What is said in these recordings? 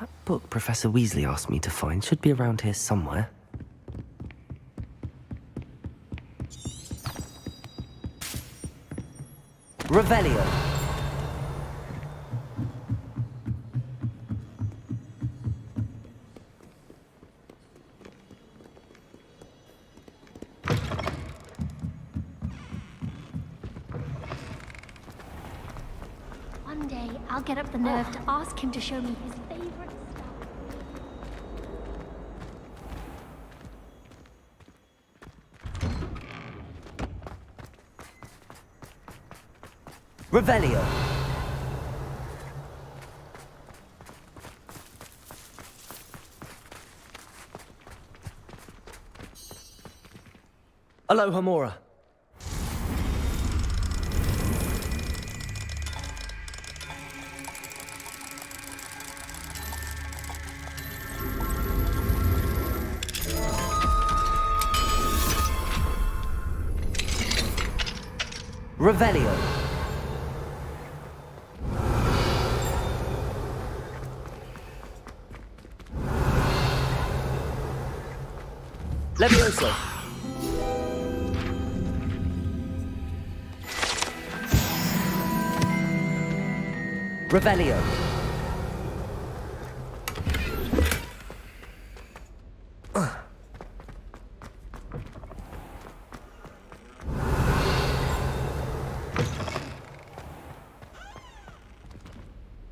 That book Professor Weasley asked me to find should be around here somewhere. Revelio. One day, I'll get up the nerve to ask him to show me his favorite stuff. Revelio. Aloha Mora. Revelio. Levioso. Revelio.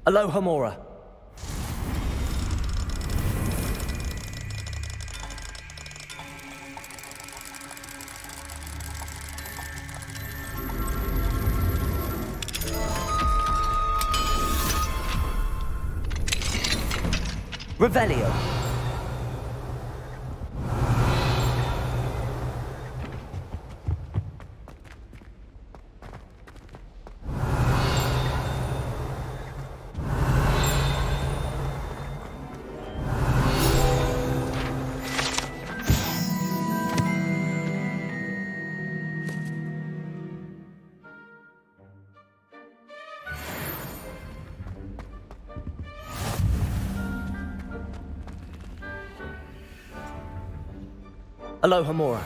Aloha Mora. Revelio. Aloha Mora.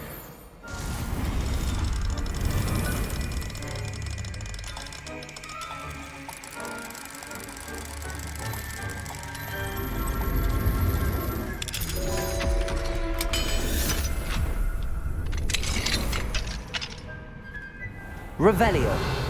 Revelio.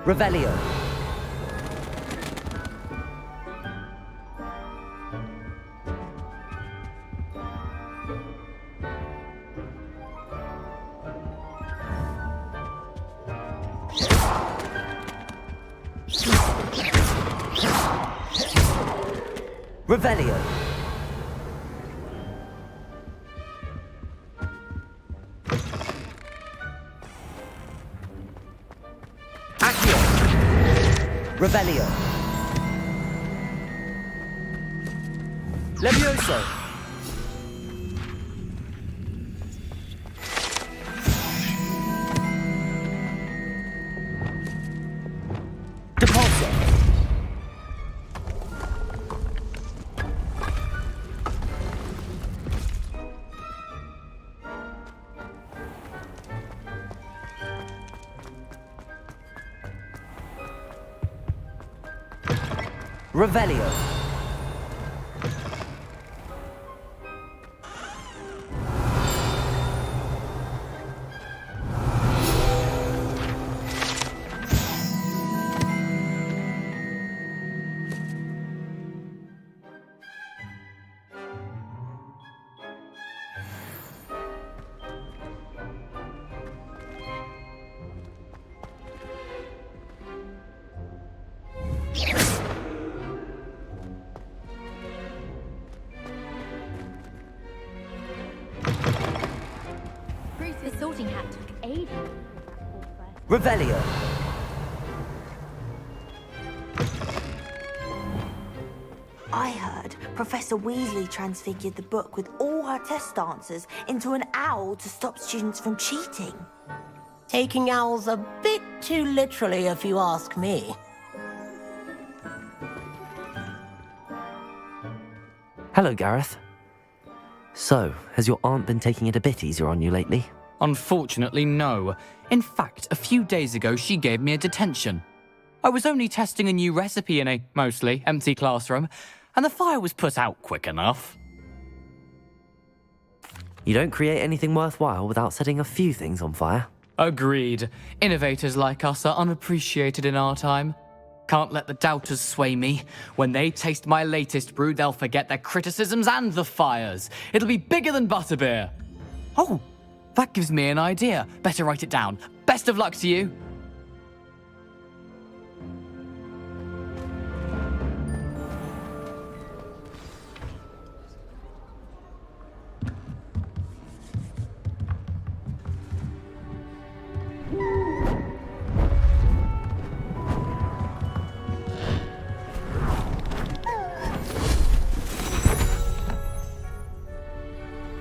Revelio. Revelio. Revelio. Levioso. Depulso. Revelio. Sorting hat took ages. Revelio. I heard Professor Weasley transfigured the book with all her test answers into an owl to stop students from cheating. Taking owls a bit too literally, if you ask me. Hello, Gareth. So, has your aunt been taking it a bit easier on you lately? Unfortunately, no. In fact, a few days ago, she gave me a detention. I was only testing a new recipe in a mostly empty classroom, and the fire was put out quick enough. You don't create anything worthwhile without setting a few things on fire. Agreed. Innovators like us are unappreciated in our time. Can't let the doubters sway me. When they taste my latest brew, they'll forget their criticisms and the fires. It'll be bigger than butterbeer. Oh, that gives me an idea. Better write it down. Best of luck to you.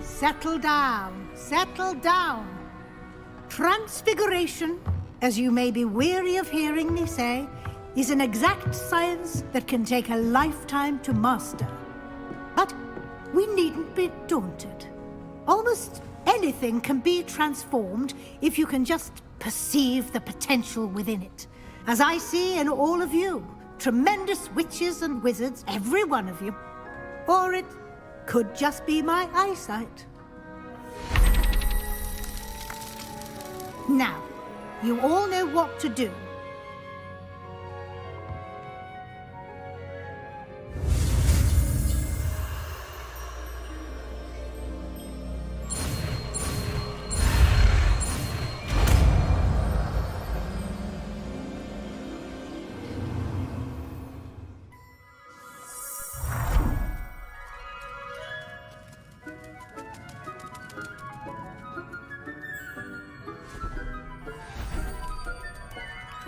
Settle down, settle down. Transfiguration, as you may be weary of hearing me say, is an exact science that can take a lifetime to master. But we needn't be daunted. Almost anything can be transformed if you can just perceive the potential within it. As I see in all of you, tremendous witches and wizards, every one of you. Or it could just be my eyesight. Now, you all know what to do.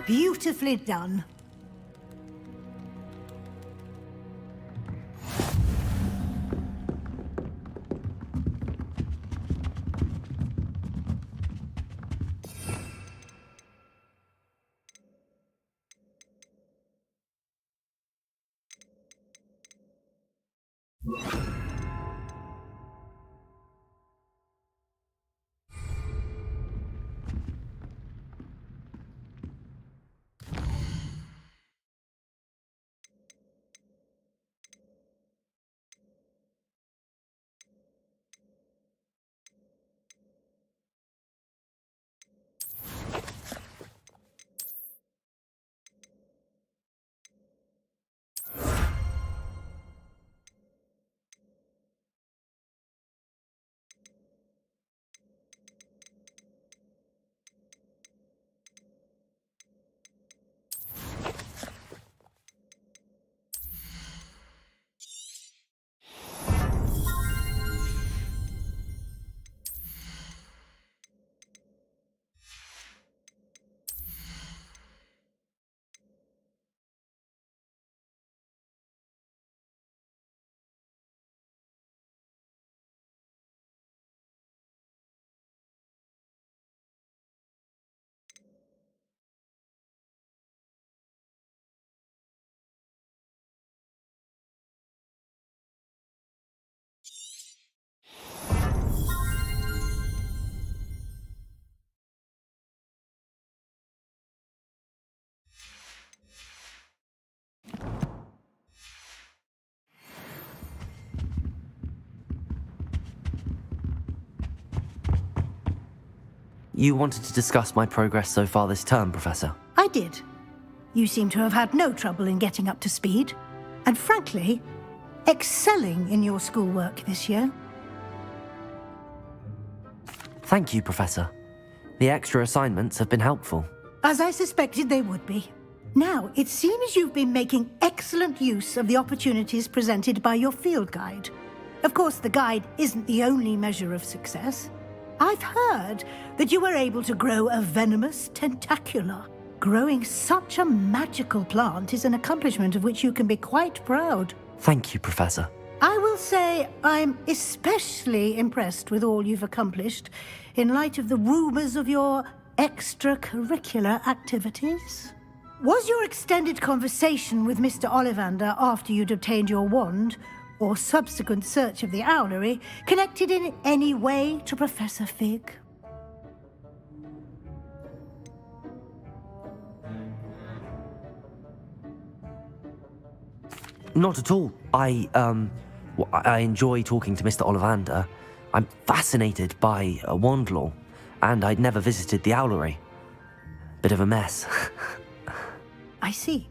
Beautifully done. You wanted to discuss my progress so far this term, Professor. I did. You seem to have had no trouble in getting up to speed. And frankly, excelling in your schoolwork this year. Thank you, Professor. The extra assignments have been helpful. As I suspected they would be. Now, it seems you've been making excellent use of the opportunities presented by your field guide. Of course, the guide isn't the only measure of success. I've heard that you were able to grow a venomous tentacula. Growing such a magical plant is an accomplishment of which you can be quite proud. Thank you, Professor. I will say I'm especially impressed with all you've accomplished in light of the rumors of your extracurricular activities. Was your extended conversation with Mr. Ollivander after you'd obtained your wand, or subsequent search of the owlery, connected in any way to Professor Fig? Not at all. I enjoy talking to Mr. Ollivander. I'm fascinated by wand law, and I'd never visited the owlery. Bit of a mess. I see.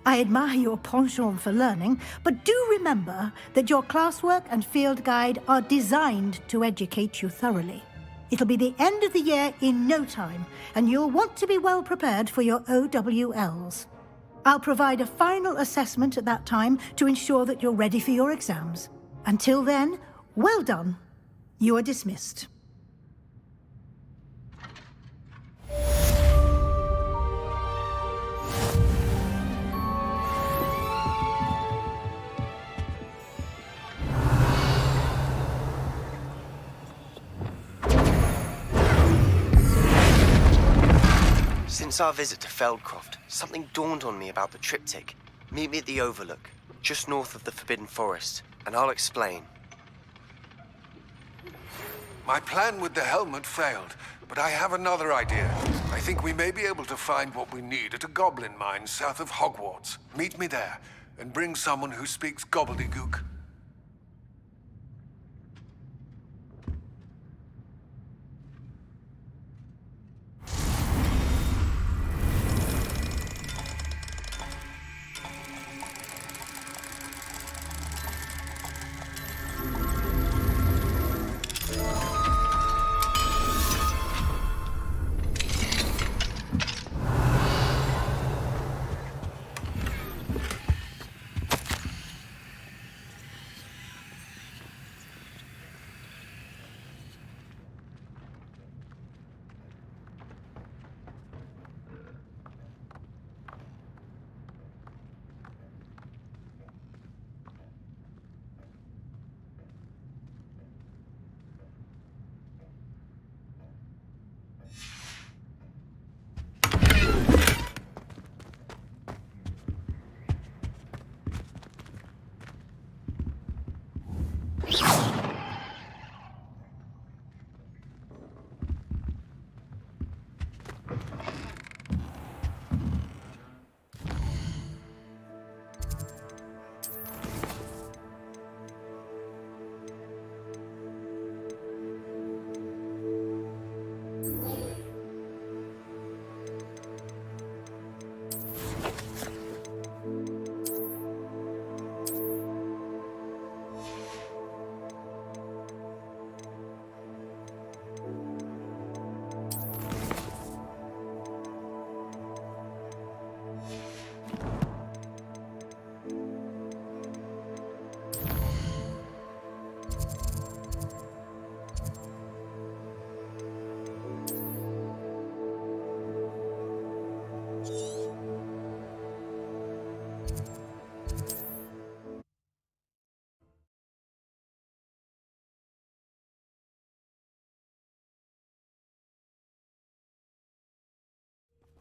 I admire your penchant for learning, but do remember that your classwork and field guide are designed to educate you thoroughly. It'll be the end of the year in no time, and you'll want to be well prepared for your OWLs. I'll provide a final assessment at that time to ensure that you're ready for your exams. Until then, well done. You are dismissed. Since our visit to Feldcroft, something dawned on me about the triptych. Meet me at the Overlook, just north of the Forbidden Forest, and I'll explain. My plan with the helmet failed, but I have another idea. I think we may be able to find what we need at a goblin mine south of Hogwarts. Meet me there, and bring someone who speaks gobbledygook.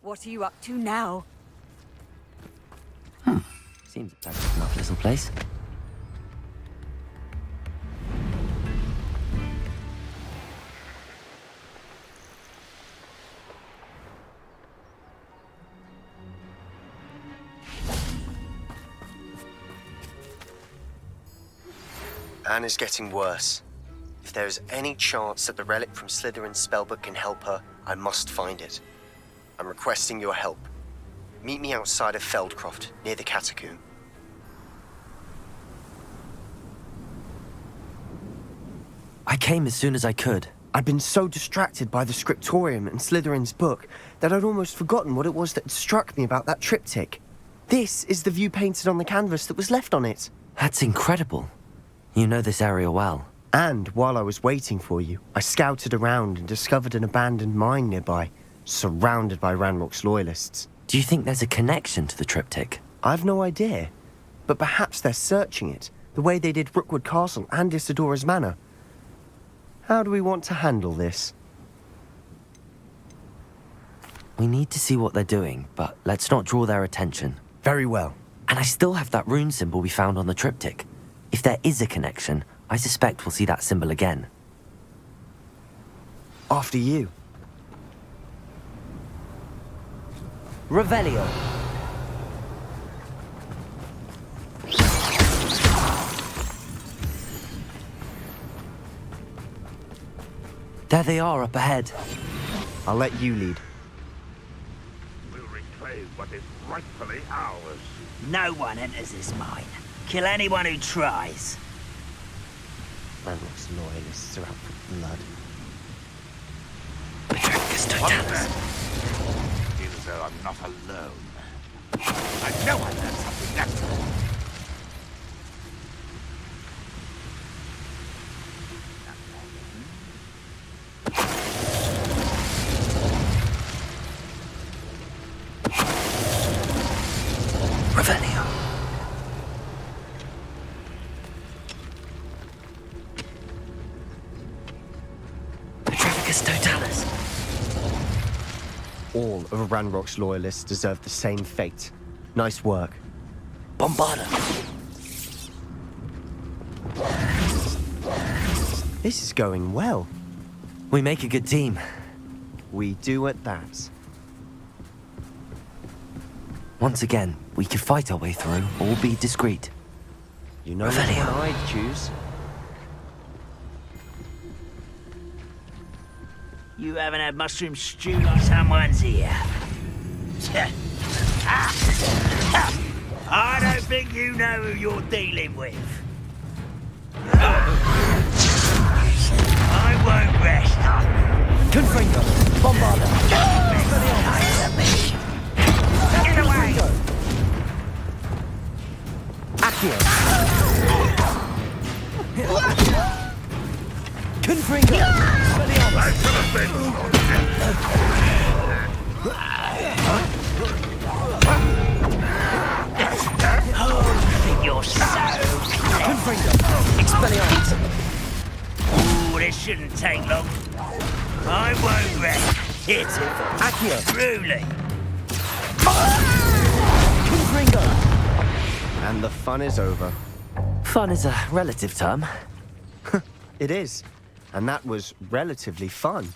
What are you up to now? Seems a pleasant enough little place. Anne is getting worse. If there is any chance that the relic from Slytherin's spellbook can help her, I must find it. I'm requesting your help. Meet me outside of Feldcroft, near the catacomb. I came as soon as I could. I'd been so distracted by the scriptorium and Slytherin's book that I'd almost forgotten what it was that struck me about that triptych. This is the view painted on the canvas that was left on it. That's incredible. You know this area well. And while I was waiting for you, I scouted around and discovered an abandoned mine nearby, surrounded by Ranrock's loyalists. Do you think there's a connection to the triptych? I've no idea, but perhaps they're searching it, the way they did Rookwood Castle and Isidora's Manor. How do we want to handle this? We need to see what they're doing, but let's not draw their attention. Very well. And I still have that rune symbol we found on the triptych. If there is a connection, I suspect we'll see that symbol again. After you. Revelio. There they are up ahead. I'll let you lead. We'll reclaim what is rightfully ours. No one enters this mine. Kill anyone who tries. Ranrock's loyalists are out for blood. Feel as though I'm not alone. I know I learned something natural. Revelio. Petrificus Totalis. All of Ranrock's loyalists deserve the same fate. Nice work. Bombarda. This is going well. We make a good team. We do at that. Once again, we could fight our way through, or be discreet. You know which Revelio. one I'd choose. You haven't had mushroom stew like someone's here. I don't think you know who you're dealing with. I won't rest. Confringo. Bombarda. Get away! Accio. Confringo. I think you're so Confringo. Expelliarmus. Ooh, this shouldn't take long. I won't rest. Hit it. Accio. Truly. Confringo. And the fun is over. Fun is a relative term. It is. And that was relatively fun.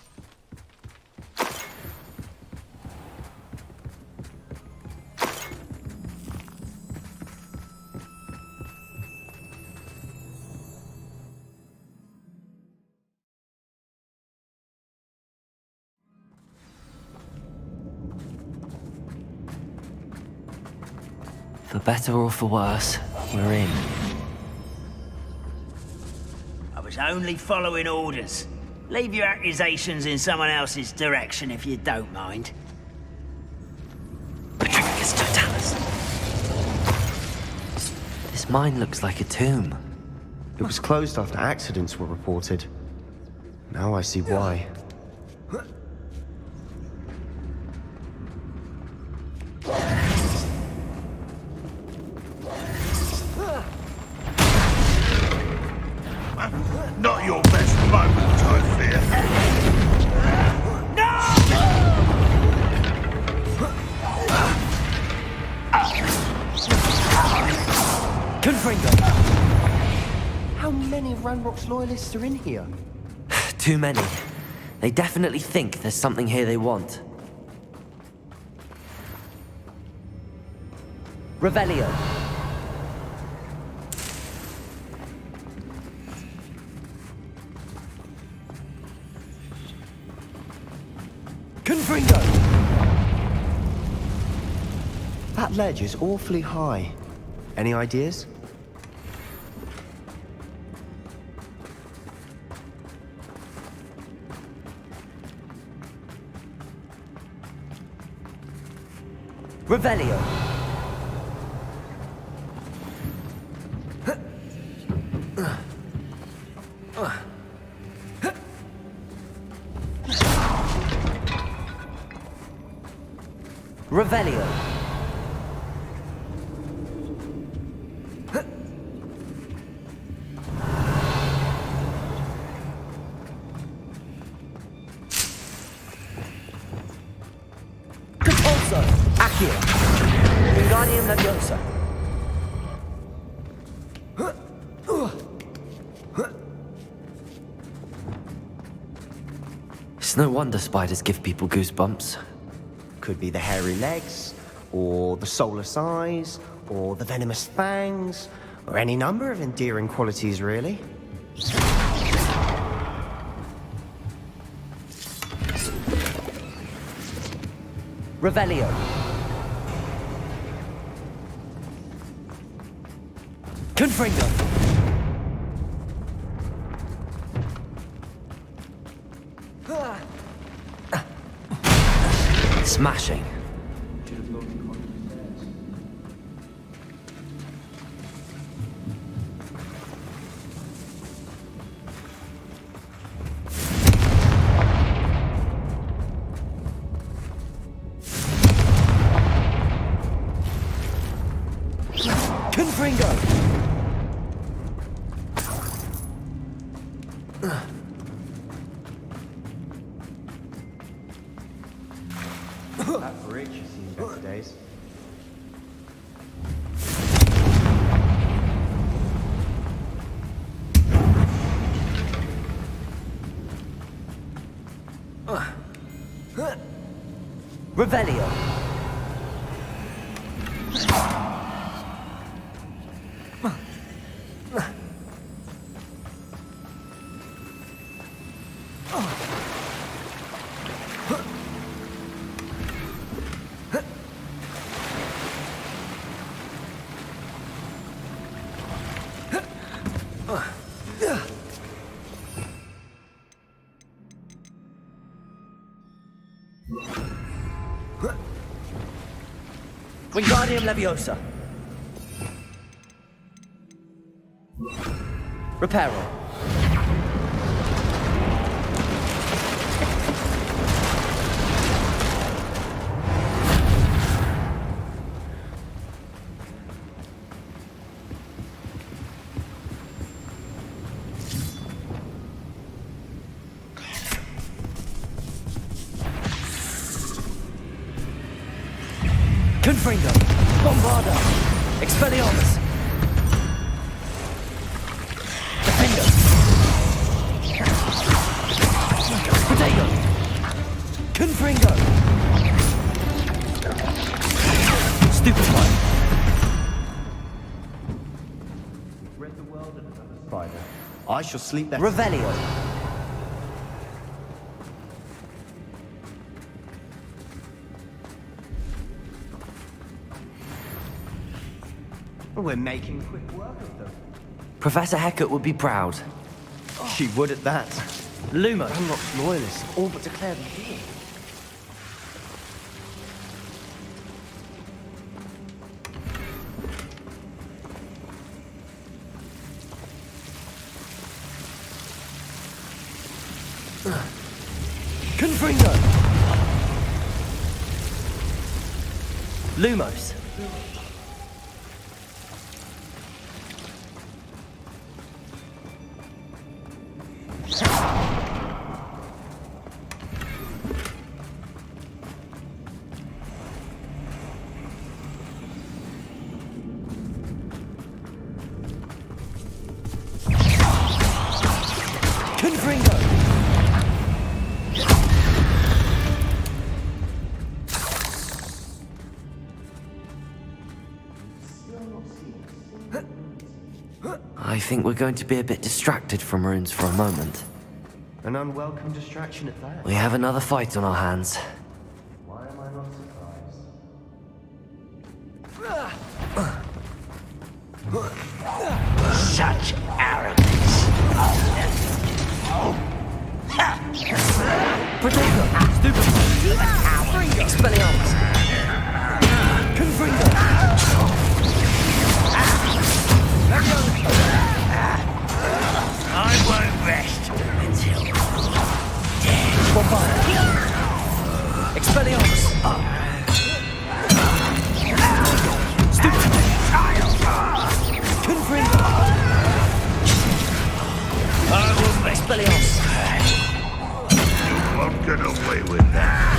For better or for worse, we're in. I was only following orders. Leave your accusations in someone else's direction if you don't mind. Petrificus Totalis. This mine looks like a tomb. It was closed after accidents were reported. Now I see why. Not your best moment, I fear. Confringo. How many Ranrock's loyalists are in here? Too many. They definitely think there's something here they want. Revelio. Confringo. That ledge is awfully high. Any ideas? Revelio. Revelio. Compulso. Accio. Wingardium Leviosa. It's no wonder spiders give people goosebumps. Could be the hairy legs, or the soulless eyes, or the venomous fangs, or any number of endearing qualities, really. Revelio. Confringo. Smashing. Confringo. That bridge has seen better days. Revelio. Wingardium Leviosa. Reparo. Confringo. Bombarda. Expelliarmus. Defender. Protego. Confringo. Stupefy. Rid the world of another spider. I shall sleep better. Revelio. We're making quick work of them. Professor Hecat would be proud. She would at that. Lumos. Dunlop's loyalists all but declared war. Confringo. Lumos. Confringo. I think we're going to be a bit distracted from runes for a moment. An unwelcome distraction at that. We have another fight on our hands. Why am I not surprised? Such arrogance. Protego. Stupefy. Expelliarmus. Confringo. I won't rest until dead. Bombarda. Expelliarmus. Expelliarmus! Won't get away with that.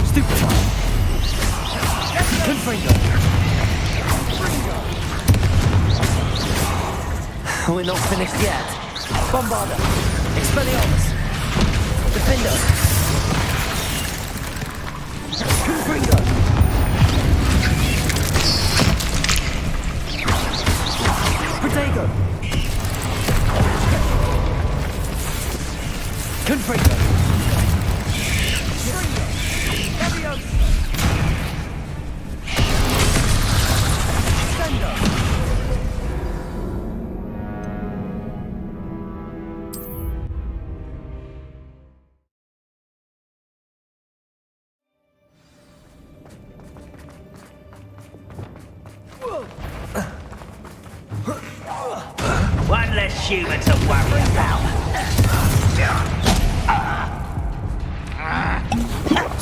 Stupefy! Confringo! We're not finished yet. Bombarda! Expelliarmus! Defender! Confringo! Protego! Confringo! One less human to worry about.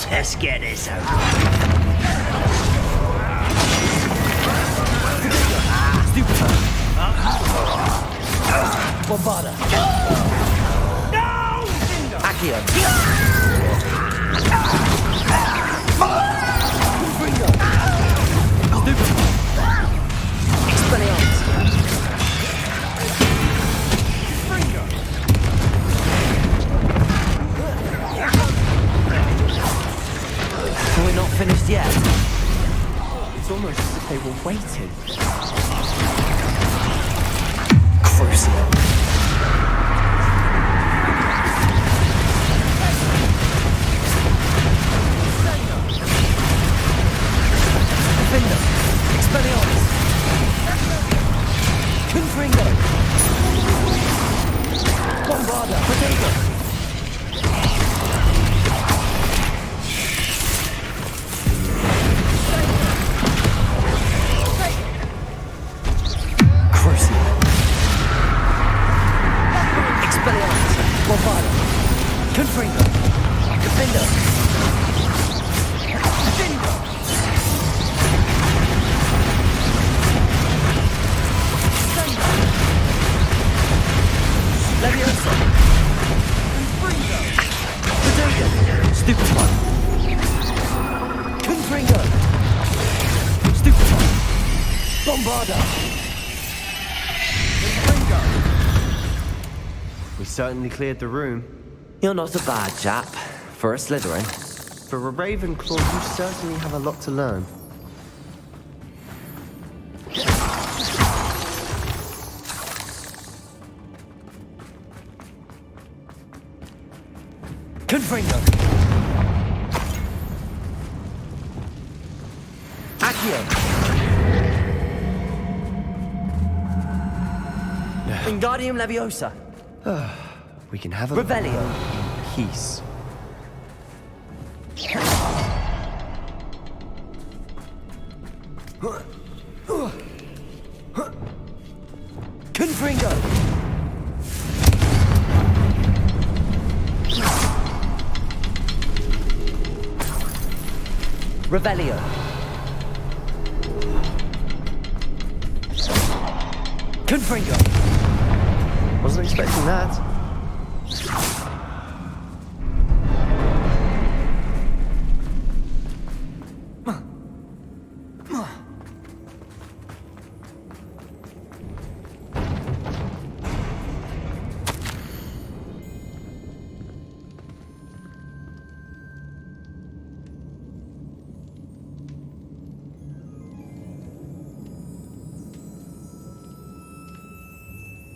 Let's get this over. Stupefy! Bombarda! No! Accio! Stupefy! Expelliarmus! We're not finished yet. It's almost as if they were waiting. Crucial. Defender. Expelliarmus. Confringo. Bombarda. Protego. Bombarda. Confringo. Defender. Defender. Leviosa. Confringo. Protego. Stupefy. Confringo. Stupefy. Bombarda. Confringo. We certainly cleared the room. You're not a bad chap for a Slytherin. For a Ravenclaw, you certainly have a lot to learn. Confringo. Accio. Wingardium Leviosa. We can have a Revelio. peace. Confringo. Revelio. Confringo. Wasn't expecting that.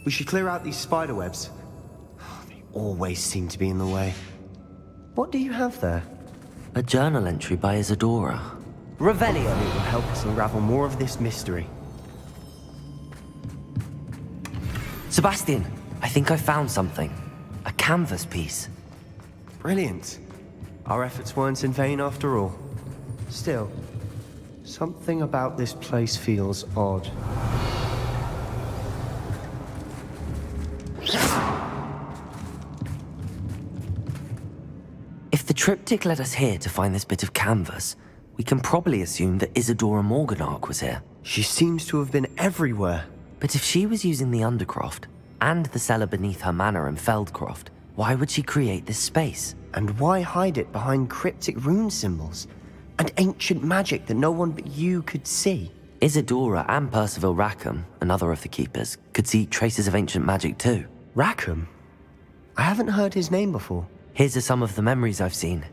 We should clear out these spider webs. They always seem to be in the way. What do you have there? A journal entry by Isadora. Revelio. It will help us unravel more of this mystery. Sebastian, I think I found something. A canvas piece. Brilliant. Our efforts weren't in vain after all. Still, something about this place feels odd. If the triptych led us here to find this bit of canvas, We can probably assume that Isadora Morganach was here. She seems to have been everywhere. But if she was using the Undercroft and the cellar beneath her manor in Feldcroft, why would she create this space? And why hide it behind cryptic rune symbols and ancient magic that no one but you could see? Isadora and Percival Rackham, another of the keepers, could see traces of ancient magic too. Rackham? I haven't heard his name before. Here's are some of the memories I've seen.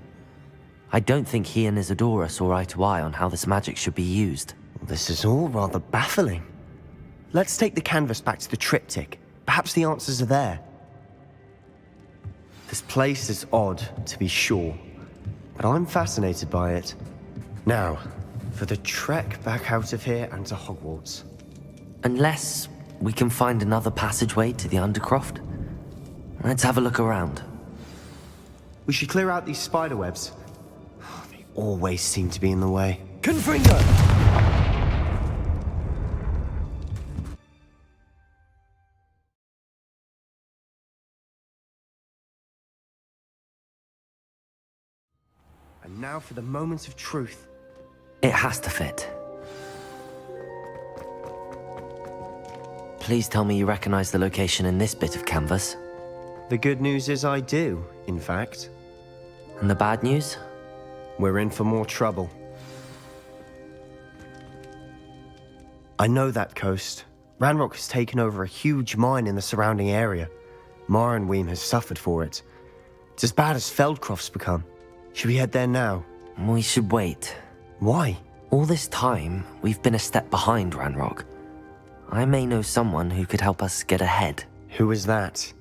I don't think he and Isadora saw eye to eye on how this magic should be used. This is all rather baffling. Let's take the canvas back to the triptych. Perhaps the answers are there. This place is odd, to be sure, but I'm fascinated by it. Now, for the trek back out of here and to Hogwarts. Unless we can find another passageway to the Undercroft. Let's have a look around. We should clear out these spider webs. They always seem to be in the way. Confringo! And now for the moments of truth. It has to fit. Please tell me you recognize the location in this bit of canvas. The good news is I do, in fact. And the bad news? We're in for more trouble. I know that coast. Ranrock has taken over a huge mine in the surrounding area. Mornweem has suffered for it. It's as bad as Feldcroft's become. Should we head there now? We should wait. Why? All this time, we've been a step behind Ranrock. I may know someone who could help us get ahead. Who is that?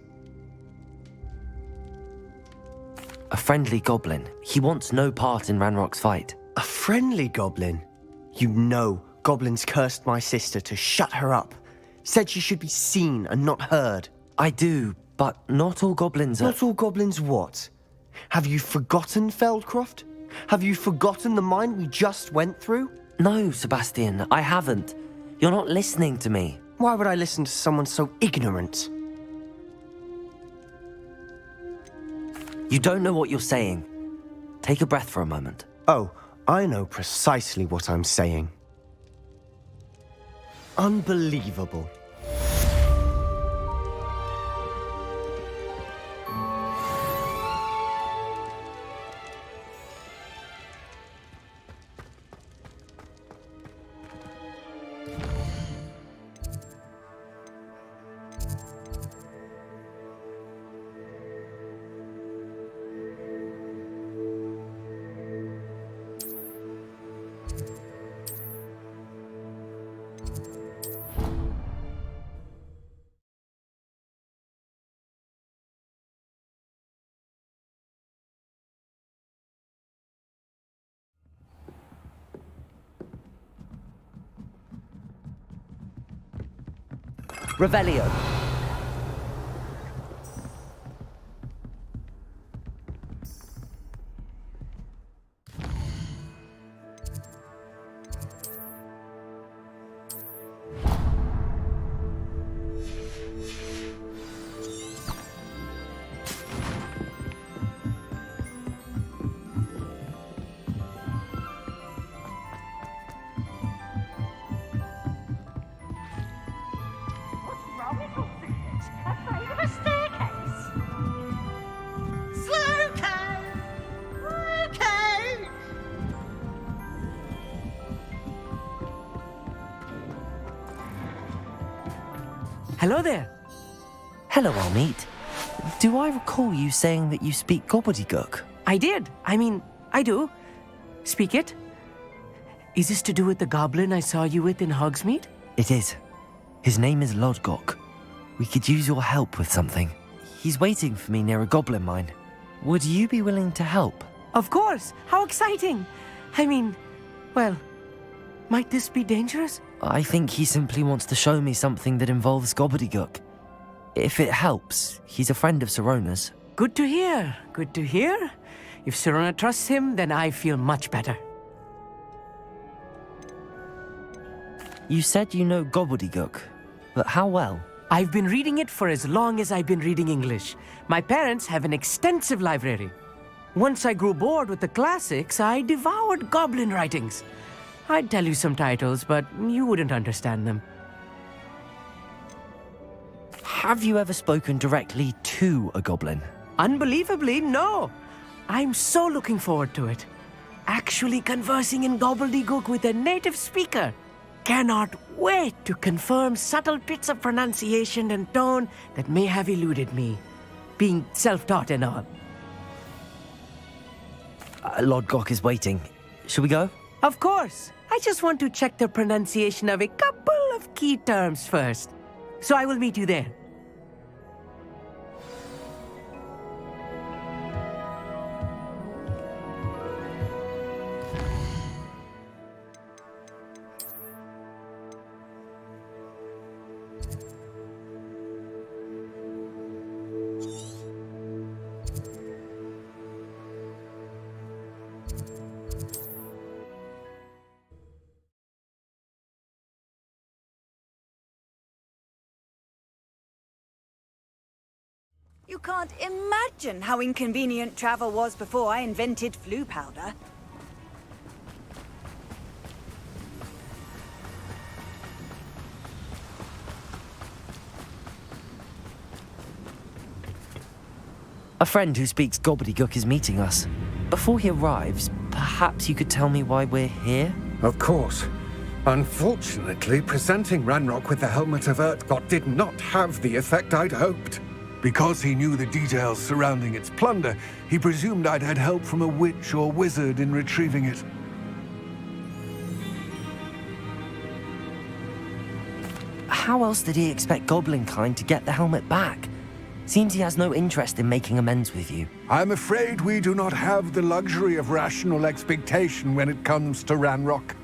A friendly goblin. He wants no part in Ranrock's fight. A friendly goblin? You know, goblins cursed my sister to shut her up. Said she should be seen and not heard. I do, but not all goblins are... Not all goblins what? Have you forgotten Feldcroft? Have you forgotten the mine we just went through? No, Sebastian, I haven't. You're not listening to me. Why would I listen to someone so ignorant? You don't know what you're saying. Take a breath for a moment. Oh, I know precisely what I'm saying. Unbelievable. Revelio. Hello there. Hello, Almeet. Do I recall you saying that you speak gobbledygook? I did. I do. Speak it. Is this to do with the goblin I saw you with in Hogsmeade? It is. His name is Lodgok. We could use your help with something. He's waiting for me near a goblin mine. Would you be willing to help? Of course. How exciting. Well, might this be dangerous? I think he simply wants to show me something that involves gobbledygook. If it helps, he's a friend of Sirona's. Good to hear. Good to hear. If Sirona trusts him, then I feel much better. You said you know gobbledygook, but how well? I've been reading it for as long as I've been reading English. My parents have an extensive library. Once I grew bored with the classics, I devoured goblin writings. I'd tell you some titles, but you wouldn't understand them. Have you ever spoken directly to a goblin? Unbelievably, no. I'm so looking forward to it. Actually conversing in gobbledygook with a native speaker. Cannot wait to confirm subtle bits of pronunciation and tone that may have eluded me, being self-taught and all. Lord Gok is waiting. Shall we go? Of course. I just want to check the pronunciation of a couple of key terms first. So I will meet you there. You can't imagine how inconvenient travel was before I invented flu powder. A friend who speaks gobbledygook is meeting us. Before he arrives, perhaps you could tell me why we're here? Of course. Unfortunately, presenting Ranrock with the Helmet of Urtkot did not have the effect I'd hoped. Because he knew the details surrounding its plunder, he presumed I'd had help from a witch or wizard in retrieving it. How else did he expect Goblinkind to get the helmet back? Seems he has no interest in making amends with you. I'm afraid we do not have the luxury of rational expectation when it comes to Ranrock.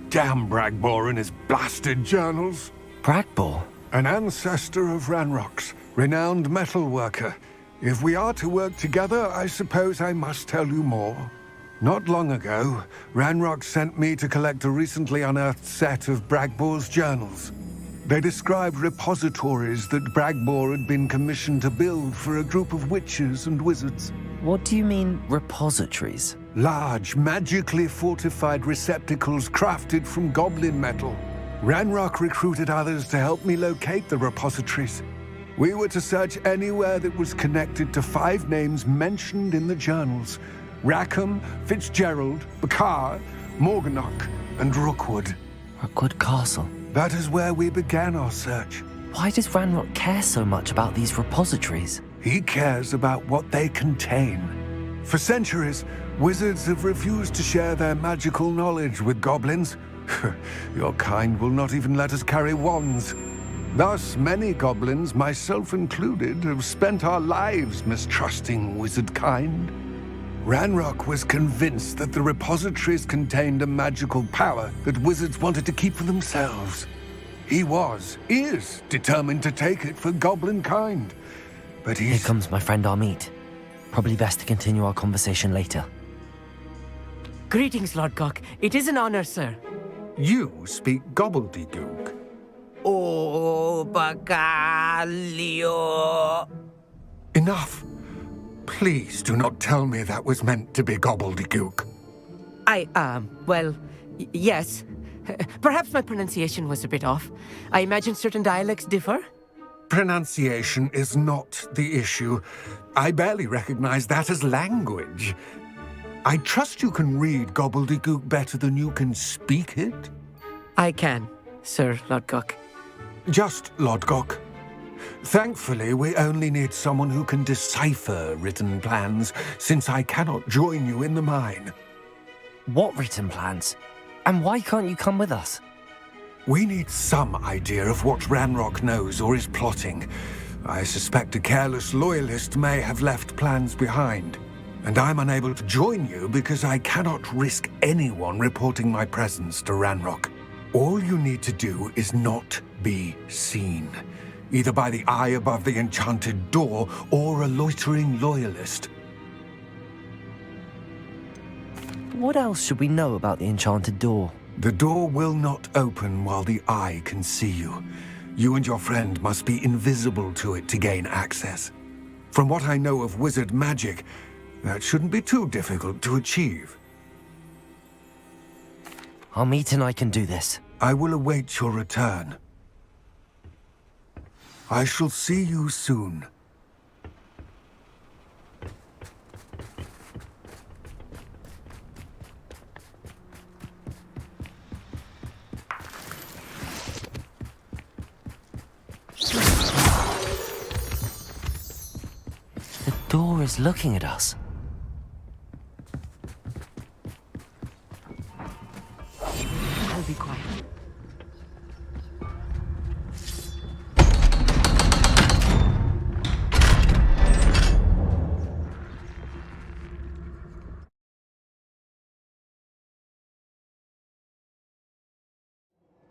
Damn Bragbor and his blasted journals. Bragbor? An ancestor of Ranrock's, renowned metal worker. If we are to work together, I suppose I must tell you more. Not long ago, Ranrock sent me to collect a recently unearthed set of Bragbor's journals. They described repositories that Bragbor had been commissioned to build for a group of witches and wizards. What do you mean, repositories? Large, magically fortified receptacles crafted from goblin metal. Ranrock recruited others to help me locate the repositories. We were to search anywhere that was connected to 5 names mentioned in the journals: Rackham, Fitzgerald, Bakar, Morganach, and Rookwood. Rookwood Castle? That is where we began our search. Why does Ranrock care so much about these repositories? He cares about what they contain. For centuries, wizards have refused to share their magical knowledge with goblins. Your kind will not even let us carry wands. Thus, many goblins, myself included, have spent our lives mistrusting wizard kind. Ranrock was convinced that the repositories contained a magical power that wizards wanted to keep for themselves. He is determined to take it for goblin kind. But Here comes my friend Amit. Probably best to continue our conversation later. Greetings, Lord Gok. It is an honor, sir. You speak gobbledygook. Oh, Bacalio. Enough. Please do not tell me that was meant to be gobbledygook. Well, yes. Perhaps my pronunciation was a bit off. I imagine certain dialects differ. Pronunciation is not the issue. I barely recognize that as language. I trust you can read gobbledygook better than you can speak it? I can, Sir Lord Gok. Just Lord Gok. Thankfully, we only need someone who can decipher written plans, since I cannot join you in the mine. What written plans? And why can't you come with us? We need some idea of what Ranrock knows or is plotting. I suspect a careless loyalist may have left plans behind. And I'm unable to join you because I cannot risk anyone reporting my presence to Ranrock. All you need to do is not be seen, either by the eye above the enchanted door or a loitering loyalist. What else should we know about the enchanted door? The door will not open while the eye can see you. You and your friend must be invisible to it to gain access. From what I know of wizard magic, That shouldn't be too difficult to achieve. Amit and I can do this. I will await your return. I shall see you soon. The door is looking at us. I'll be quiet.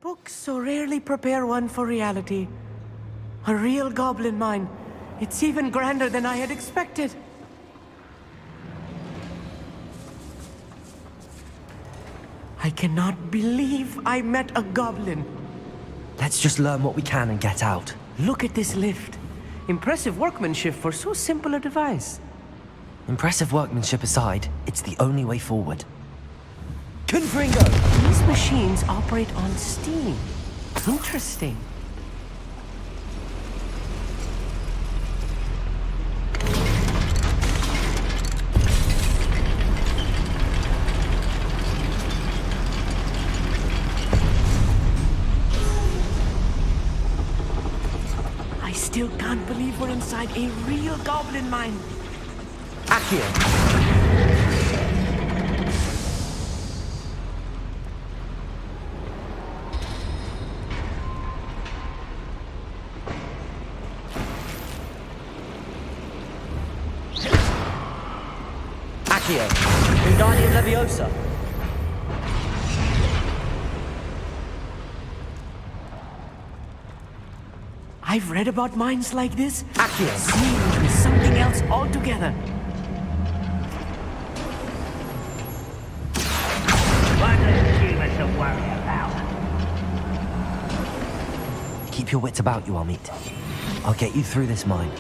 Books so rarely prepare one for reality. A real goblin mine. It's even grander than I had expected. I cannot believe I met a goblin. Let's just learn what we can and get out. Look at this lift. Impressive workmanship for so simple a device. Impressive workmanship aside, it's the only way forward. Confringo! These machines operate on steam. Interesting. I still can't believe we're inside a real goblin mine. Accio! Accio! Wingardium Leviosa! I've read about mines like this. Accio! Seeing it is something else altogether. One less human to worry about. Keep your wits about you, Amit. I'll get you through this mine.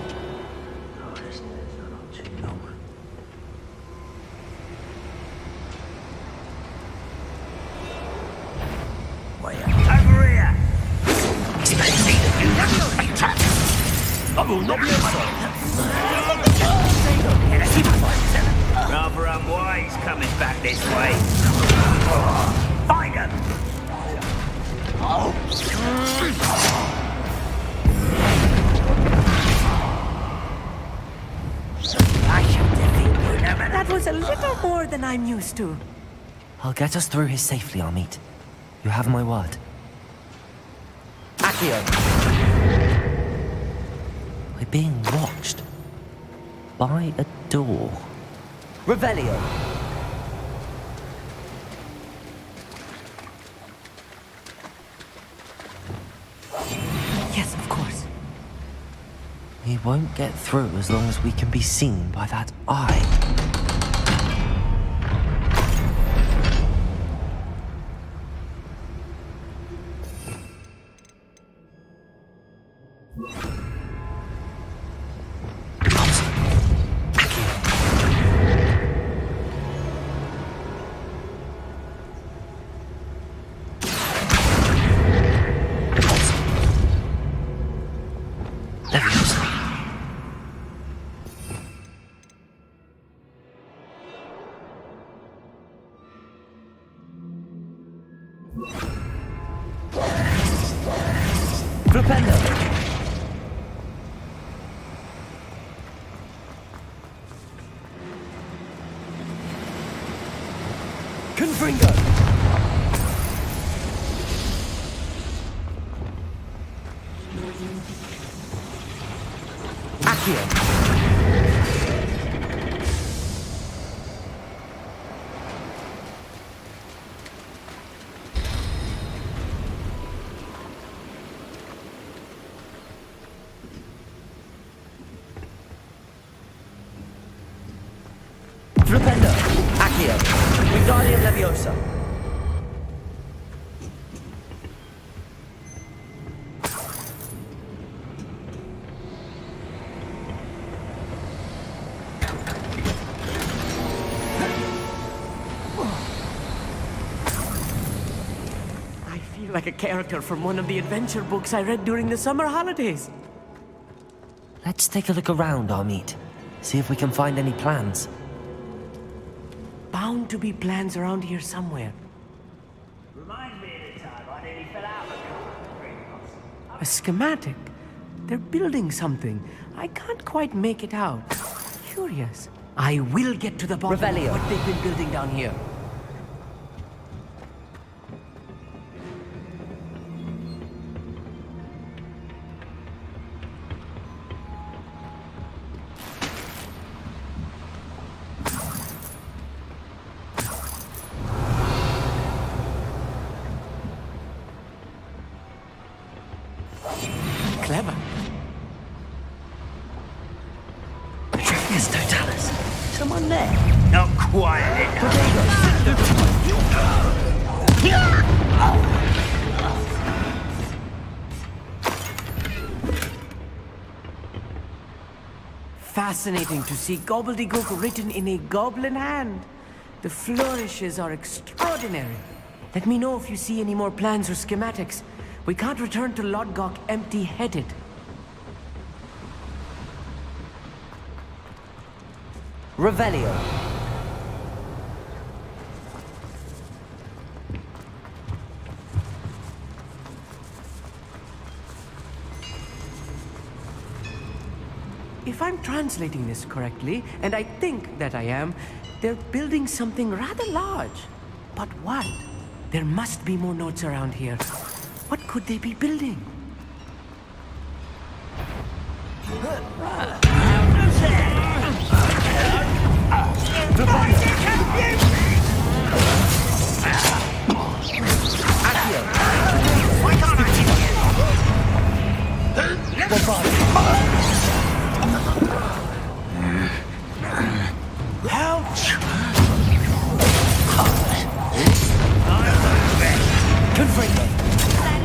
Over here! Rather unwise coming back this way. Find him! I shall defeat you, no matter. That was a little more than I'm used to. I'll get us through here safely, Amit. You have my word. Accio! We're being watched. By a door. Revelio! Yes, of course. We won't get through as long as we can be seen by that eye. Flipendo! Confringo! Accio! Flipendo! Accio! Wingardium Leviosa! like a character from one of the adventure books I read during the summer holidays. Let's take a look around, Amit. See if we can find any plans. Bound to be plans around here somewhere. Reminds me of the time I nearly fell out of the car. A schematic. They're building something. I can't quite make it out. Curious. I will get to the bottom Revelio. of what they've been building down here. Clever. Yes, Totalis. Someone there? Not quite enough. Fascinating to see gobbledygook written in a goblin hand. The flourishes are extraordinary. Let me know if you see any more plans or schematics. We can't return to Lodgok empty-headed. Revelio. If I'm translating this correctly, and I think that I am, they're building something rather large. But what? There must be more notes around here. What could they be building?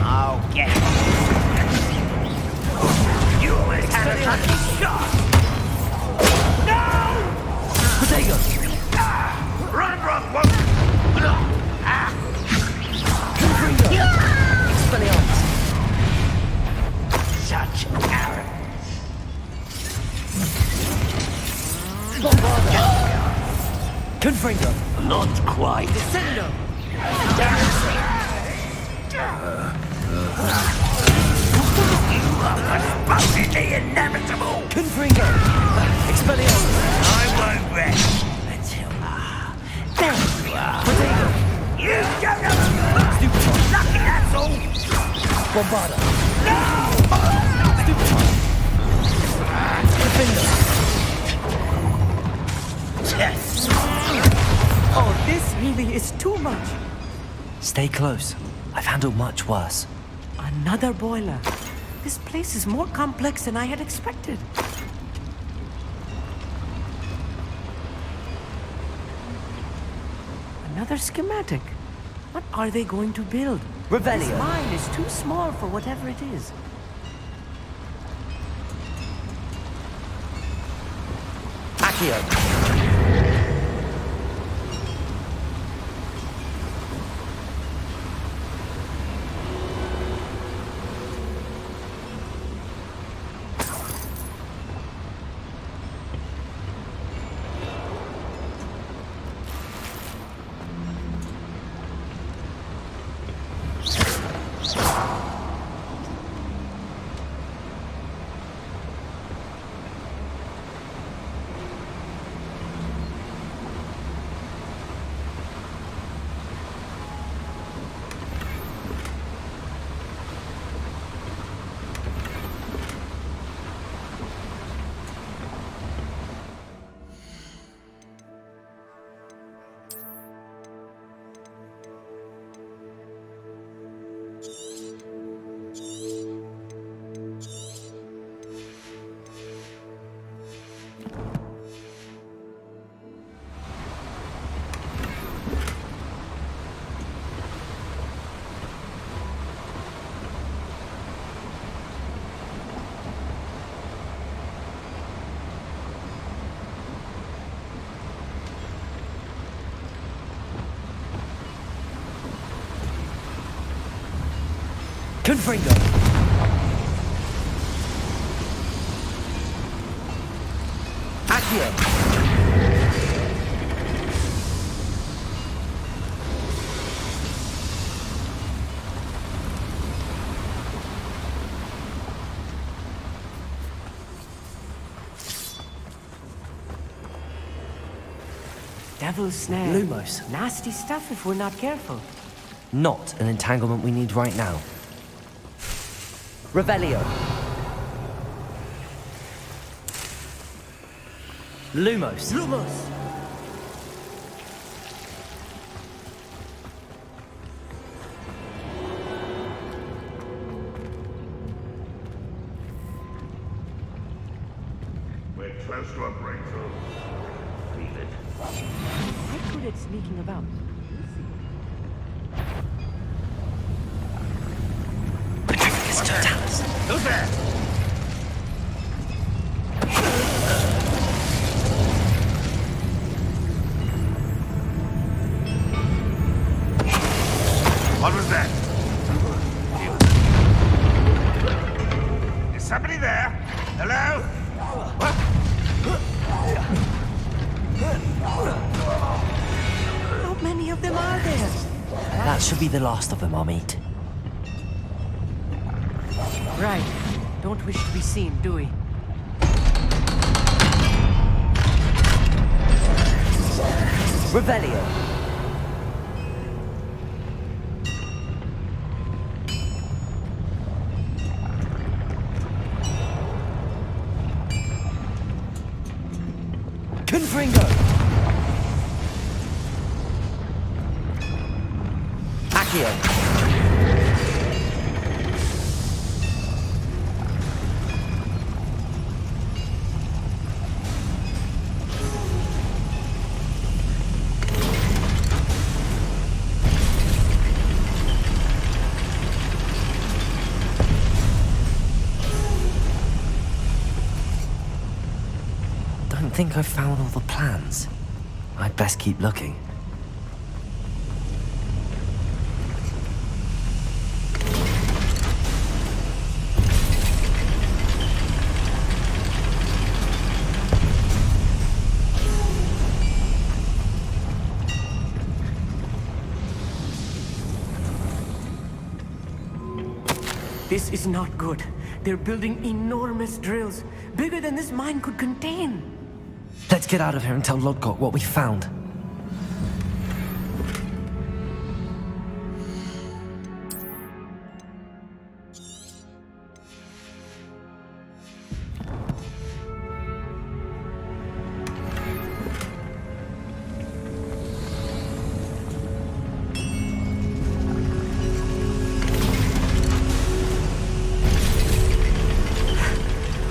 I'll get it. You always had a lucky shot. No! Potato. Run, won't. Expelliarmus. Such arrogance. Bombarda. Confringo. Not quite. Descendo. You are postponing the inevitable. Confringo. Expelliarmus. I won't rest until there you are. Potato. You don't know. Lucky, that's all. Bombarda. No! Stupefy. Defender. Yes. Oh, this really is too much. Stay close. I've handled much worse. Another boiler. This place is more complex than I had expected. Another schematic. What are they going to build? Revelio. This mine is too small for whatever it is. Accio. Confringo! Accio! Devil's snare. Lumos. Nasty stuff if we're not careful. Not an entanglement we need right now. Revelio. Lumos. Lumos! We're close to a breakthrough. Feel it. Quite good at sneaking about. Who's there? What was that? Is somebody there? Hello? How many of them are there? That should be the last of them, Amit. Right. Don't wish to be seen, do we? Revelio. Confringo. Accio. I think I've found all the plans. I'd best keep looking. This is not good. They're building enormous drills, bigger than this mine could contain. Let's get out of here and tell Lodgok what we found.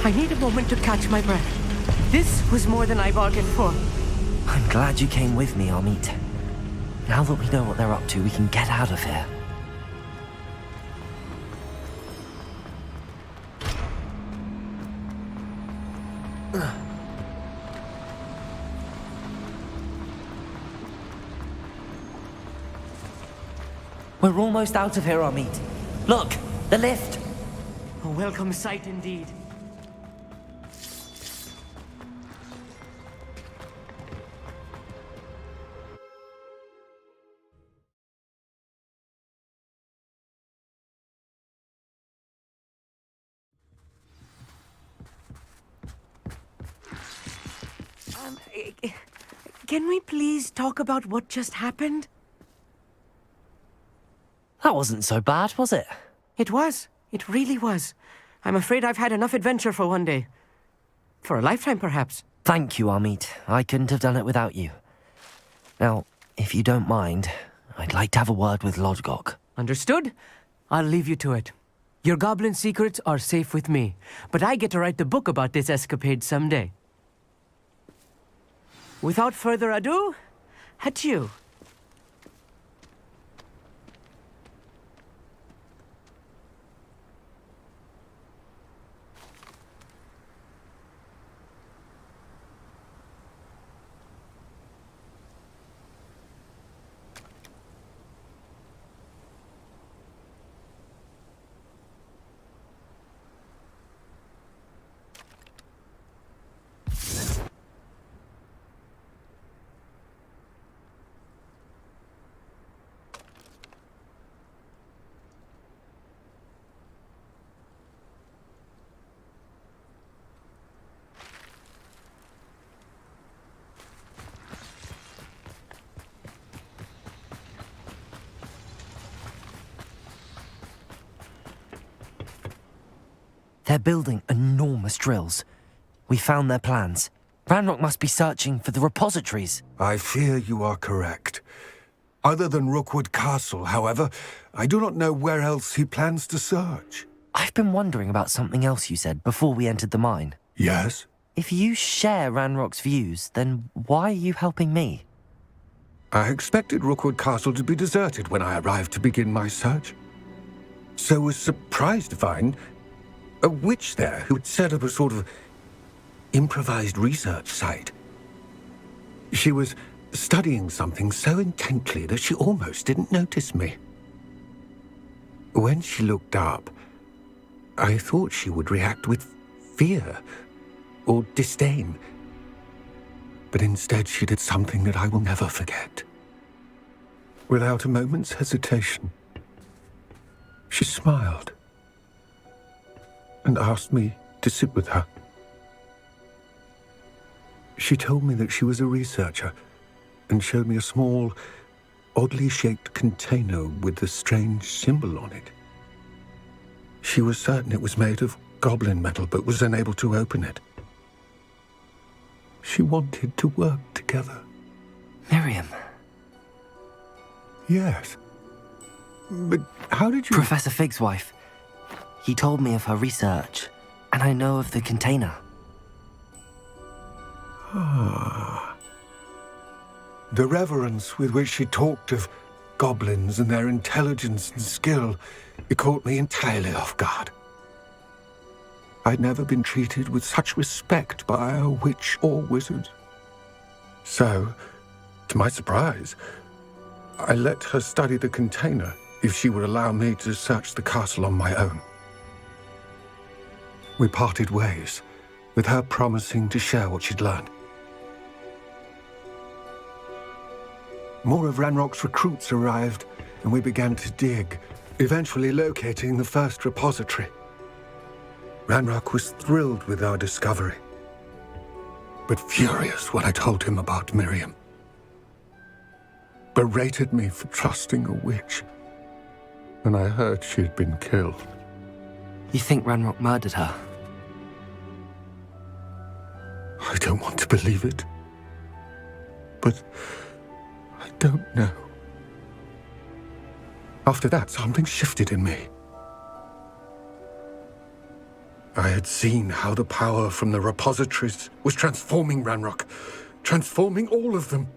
I need a moment to catch my breath. This was more than I bargained for. I'm glad you came with me, Amit. Now that we know what they're up to, we can get out of here. We're almost out of here, Amit. Look, the lift. A welcome sight indeed. Can we please talk about what just happened? That wasn't so bad, was it? It was. It really was. I'm afraid I've had enough adventure for one day. For a lifetime, perhaps. Thank you, Amit. I couldn't have done it without you. Now, if you don't mind, I'd like to have a word with Lodgok. Understood? I'll leave you to it. Your goblin secrets are safe with me, but I get to write the book about this escapade someday. Without further ado, adieu. They're building enormous drills. We found their plans. Ranrock must be searching for the repositories. I fear you are correct. Other than Rookwood Castle, however, I do not know where else he plans to search. I've been wondering about something else you said before we entered the mine. Yes? If you share Ranrock's views, then why are you helping me? I expected Rookwood Castle to be deserted when I arrived to begin my search. So was surprised to find a witch there who had set up a sort of improvised research site. She was studying something so intently that she almost didn't notice me. When she looked up, I thought she would react with fear or disdain. But instead she did something that I will never forget. Without a moment's hesitation, she smiled and asked me to sit with her. She told me that she was a researcher and showed me a small, oddly shaped container with a strange symbol on it. She was certain it was made of goblin metal, but was unable to open it. She wanted to work together. Miriam. Yes. But how did you... Professor Fig's wife. He told me of her research, and I know of the container. Ah. The reverence with which she talked of goblins and their intelligence and skill, it caught me entirely off guard. I'd never been treated with such respect by a witch or wizard. So, to my surprise, I let her study the container if she would allow me to search the castle on my own. We parted ways, with her promising to share what she'd learned. More of Ranrock's recruits arrived, and we began to dig, eventually locating the first repository. Ranrock was thrilled with our discovery, but furious when I told him about Miriam. Berated me for trusting a witch, and I heard she had been killed. You think Ranrock murdered her? I don't want to believe it, but I don't know. After that, something shifted in me. I had seen how the power from the repositories was transforming Ranrock, transforming all of them.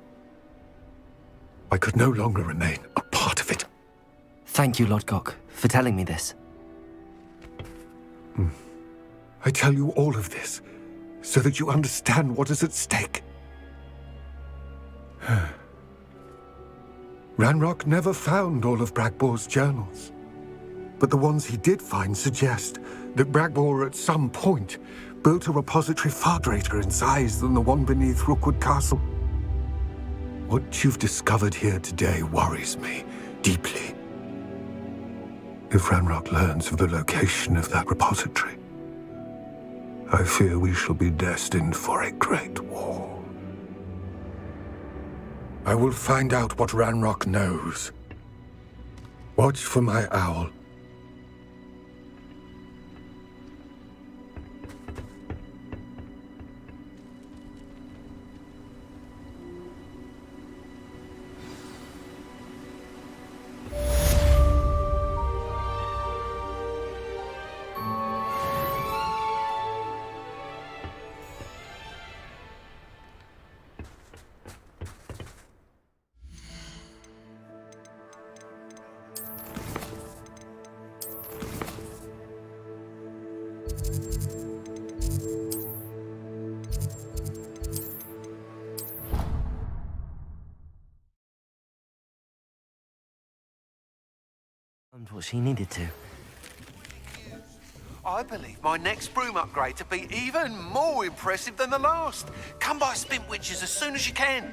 I could no longer remain a part of it. Thank you, Lodgok, for telling me this. I tell you all of this so that you understand what is at stake. Ranrock never found all of Bragbor's journals, but the ones he did find suggest that Bragbor at some point built a repository far greater in size than the one beneath Rookwood Castle. What you've discovered here today worries me deeply. If Ranrock learns of the location of that repository, I fear we shall be destined for a great war. I will find out what Ranrock knows. Watch for my owl. What she needed to. I believe my next broom upgrade to be even more impressive than the last. Come by Spin Witches as soon as you can.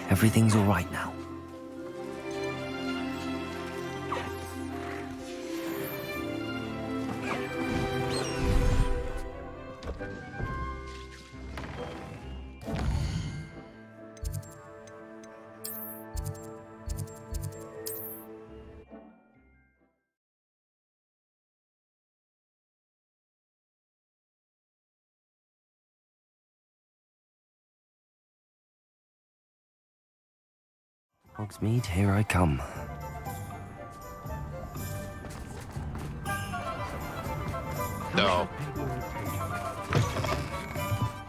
Everything's all right now. Hogsmeade, here I come. No.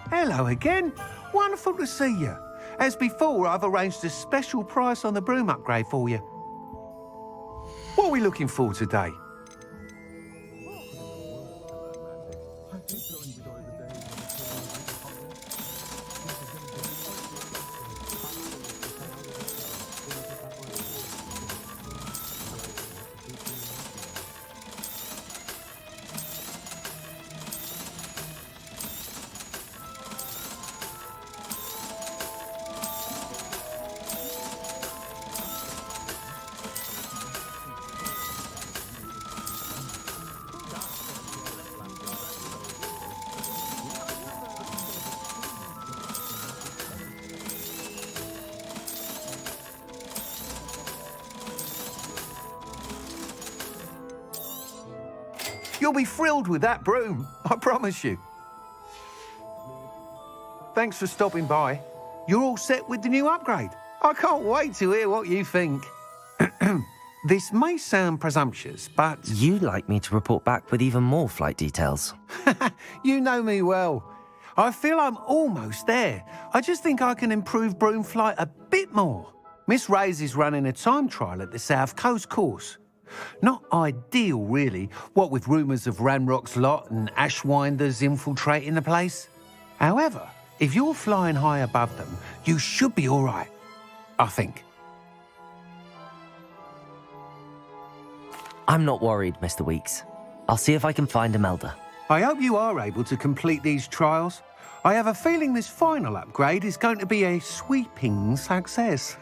Hello again. Wonderful to see you. As before, I've arranged a special price on the broom upgrade for you. What are we looking for today? You'll be thrilled with that broom, I promise you. Thanks for stopping by. You're all set with the new upgrade. I can't wait to hear what you think. This may sound presumptuous, but... You'd like me to report back with even more flight details. You know me well. I feel I'm almost there. I just think I can improve broom flight a bit more. Miss Ray's is running a time trial at the South Coast course. Not ideal, really, what with rumours of Ranrock's lot and Ashwinders infiltrating the place. However, if you're flying high above them, you should be all right, I think. I'm not worried, Mr. Weeks. I'll see if I can find Imelda. I hope you are able to complete these trials. I have a feeling this final upgrade is going to be a sweeping success.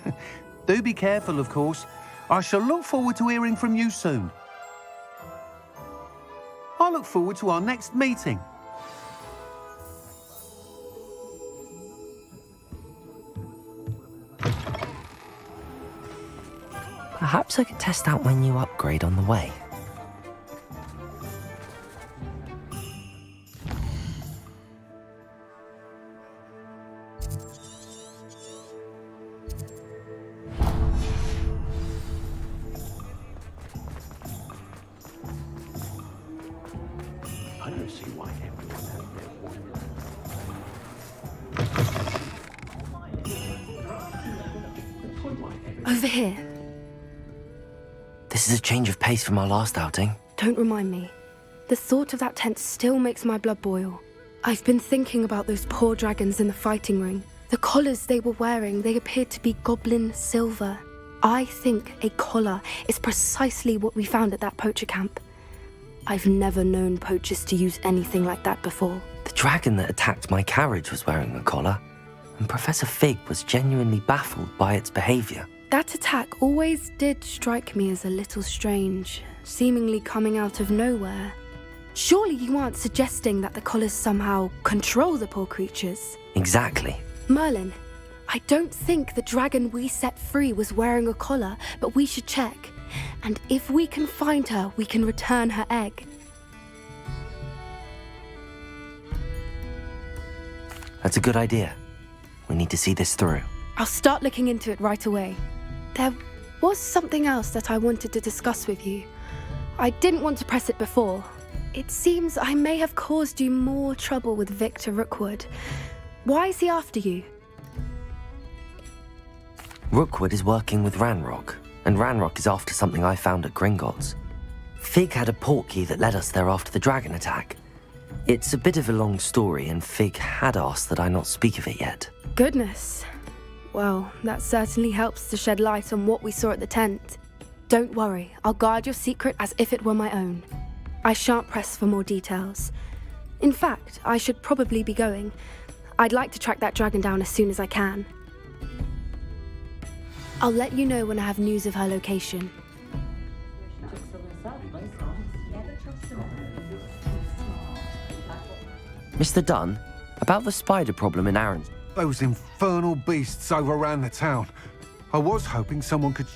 Do be careful, of course. I shall look forward to hearing from you soon. I look forward to our next meeting. Perhaps I could test out my new upgrade on the way. I don't see why everyone has Over here. This is a change of pace from our last outing. Don't remind me. The thought of that tent still makes my blood boil. I've been thinking about those poor dragons in the fighting ring. The collars they were wearing, they appeared to be goblin silver. I think a collar is precisely what we found at that poacher camp. I've never known poachers to use anything like that before. The dragon that attacked my carriage was wearing a collar, and Professor Fig was genuinely baffled by its behaviour. That attack always did strike me as a little strange, seemingly coming out of nowhere. Surely you aren't suggesting that the collars somehow control the poor creatures? Exactly. Merlin, I don't think the dragon we set free was wearing a collar, but we should check. And if we can find her, we can return her egg. That's a good idea. We need to see this through. I'll start looking into it right away. There was something else that I wanted to discuss with you. I didn't want to press it before. It seems I may have caused you more trouble with Victor Rookwood. Why is he after you? Rookwood is working with Ranrock, and Ranrock is after something I found at Gringotts. Fig had a portkey that led us there after the dragon attack. It's a bit of a long story, and Fig had asked that I not speak of it yet. Goodness. Well, that certainly helps to shed light on what we saw at the tent. Don't worry, I'll guard your secret as if it were my own. I shan't press for more details. In fact, I should probably be going. I'd like to track that dragon down as soon as I can. I'll let you know when I have news of her location. Mr. Dunn, about the spider problem in Arran. Those infernal beasts overran the town. I was hoping someone could...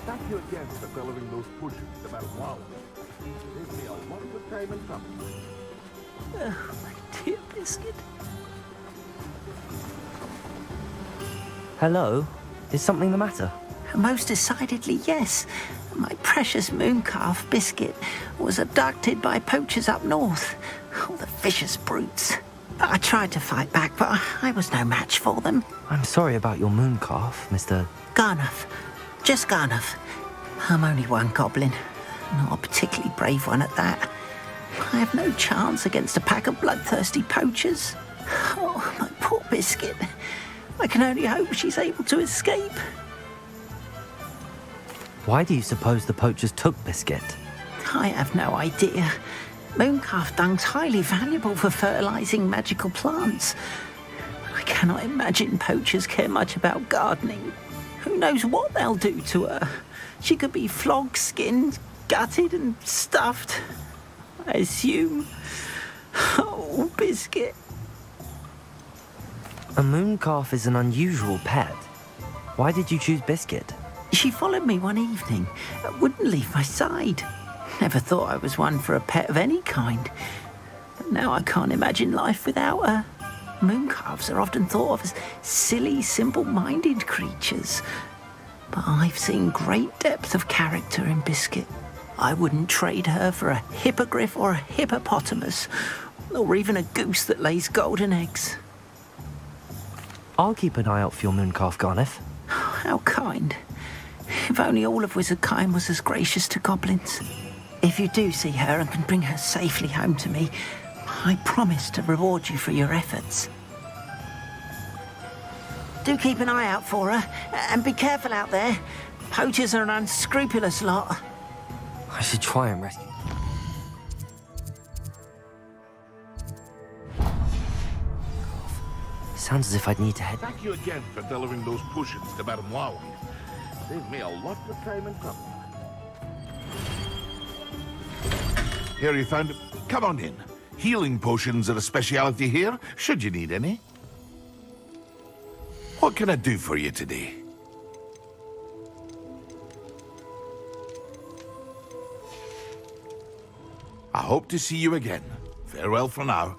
Thank you again for delivering those pushes about wow. Saved me a lot of time and trouble. Oh, my dear Biscuit. Hello? Is something the matter? Most decidedly, yes. My precious mooncalf, Biscuit, was abducted by poachers up north. Oh, the vicious brutes. I tried to fight back, but I was no match for them. I'm sorry about your mooncalf, Mr. Garnuff. Just Garnuff. I'm only one goblin. Not a particularly brave one at that. I have no chance against a pack of bloodthirsty poachers. Oh, my poor Biscuit. I can only hope she's able to escape. Why do you suppose the poachers took Biscuit? I have no idea. Mooncalf dung's highly valuable for fertilizing magical plants. I cannot imagine poachers care much about gardening. Who knows what they'll do to her? She could be flogged, skinned, gutted and stuffed. I assume. Oh, Biscuit. A mooncalf is an unusual pet. Why did you choose Biscuit? She followed me one evening, wouldn't leave my side. Never thought I was one for a pet of any kind. But now I can't imagine life without her. Mooncalves are often thought of as silly, simple-minded creatures. But I've seen great depth of character in Biscuit. I wouldn't trade her for a hippogriff or a hippopotamus, or even a goose that lays golden eggs. I'll keep an eye out for your mooncalf, Garniff. How kind. If only all of Wizardkind was as gracious to goblins. If you do see her and can bring her safely home to me, I promise to reward you for your efforts. Do keep an eye out for her, and be careful out there. Poachers are an unscrupulous lot. I should try and rescue. Sounds as if I'd need to head. Thank you again for delivering those potions to Madame Wow. Saved me a lot of time and trouble. Here you found it. Come on in. Healing potions are a speciality here, should you need any. What can I do for you today? I hope to see you again. Farewell for now.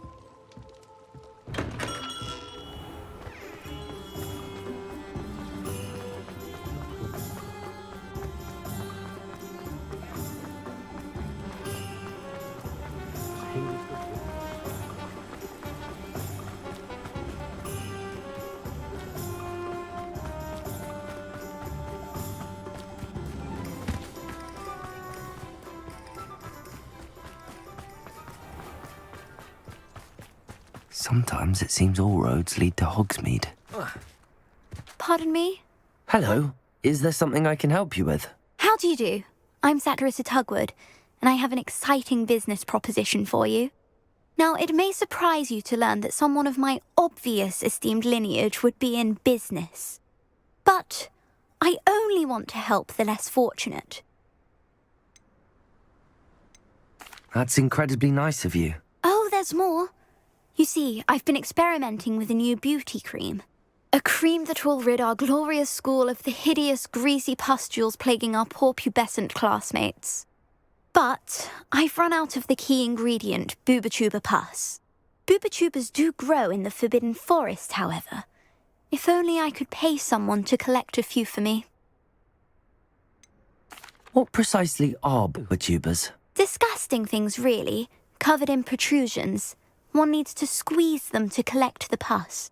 Sometimes it seems all roads lead to Hogsmeade. Pardon me? Hello. Is there something I can help you with? How do you do? I'm Satirissa Tugwood, and I have an exciting business proposition for you. Now, it may surprise you to learn that someone of my obvious esteemed lineage would be in business. But I only want to help the less fortunate. That's incredibly nice of you. Oh, there's more. You see, I've been experimenting with a new beauty cream. A cream that will rid our glorious school of the hideous, greasy pustules plaguing our poor pubescent classmates. But I've run out of the key ingredient, Booba-Tuba pus. Booba-Tubas do grow in the Forbidden Forest, however. If only I could pay someone to collect a few for me. What precisely are Booba-Tubas? Disgusting things, really, covered in protrusions. One needs to squeeze them to collect the pus.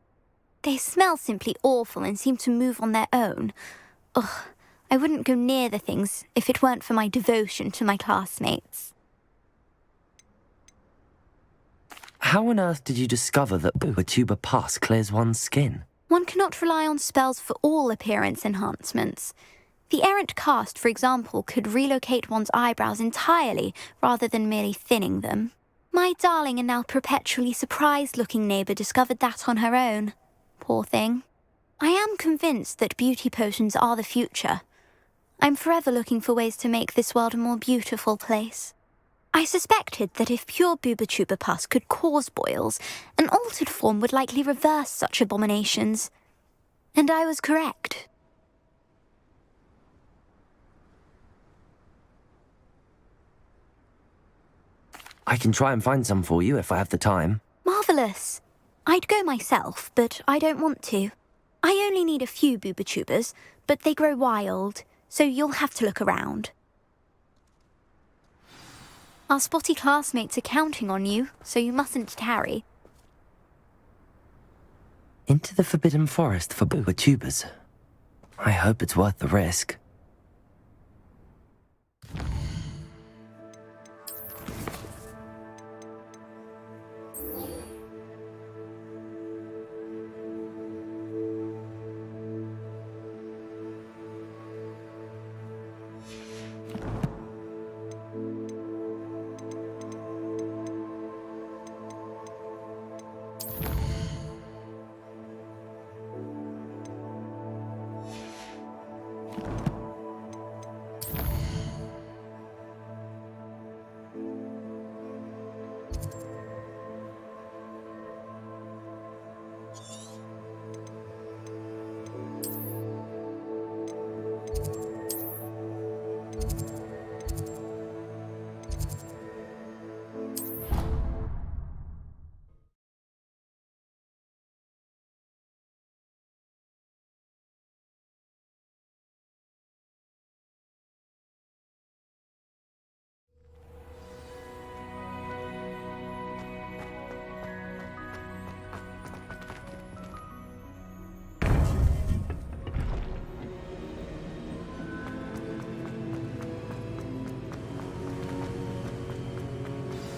They smell simply awful and seem to move on their own. Ugh, I wouldn't go near the things if it weren't for my devotion to my classmates. How on earth did you discover that a tuber pus clears one's skin? One cannot rely on spells for all appearance enhancements. The errant cast, for example, could relocate one's eyebrows entirely rather than merely thinning them. My darling and now perpetually surprised-looking neighbour discovered that on her own. Poor thing. I am convinced that beauty potions are the future. I'm forever looking for ways to make this world a more beautiful place. I suspected that if pure booba-tuber pus could cause boils, an altered form would likely reverse such abominations. And I was correct. I can try and find some for you if I have the time. Marvellous. I'd go myself, but I don't want to. I only need a few booba-tubers, but they grow wild, so you'll have to look around. Our spotty classmates are counting on you, so you mustn't tarry. Into the Forbidden Forest for booba-tubers. I hope it's worth the risk.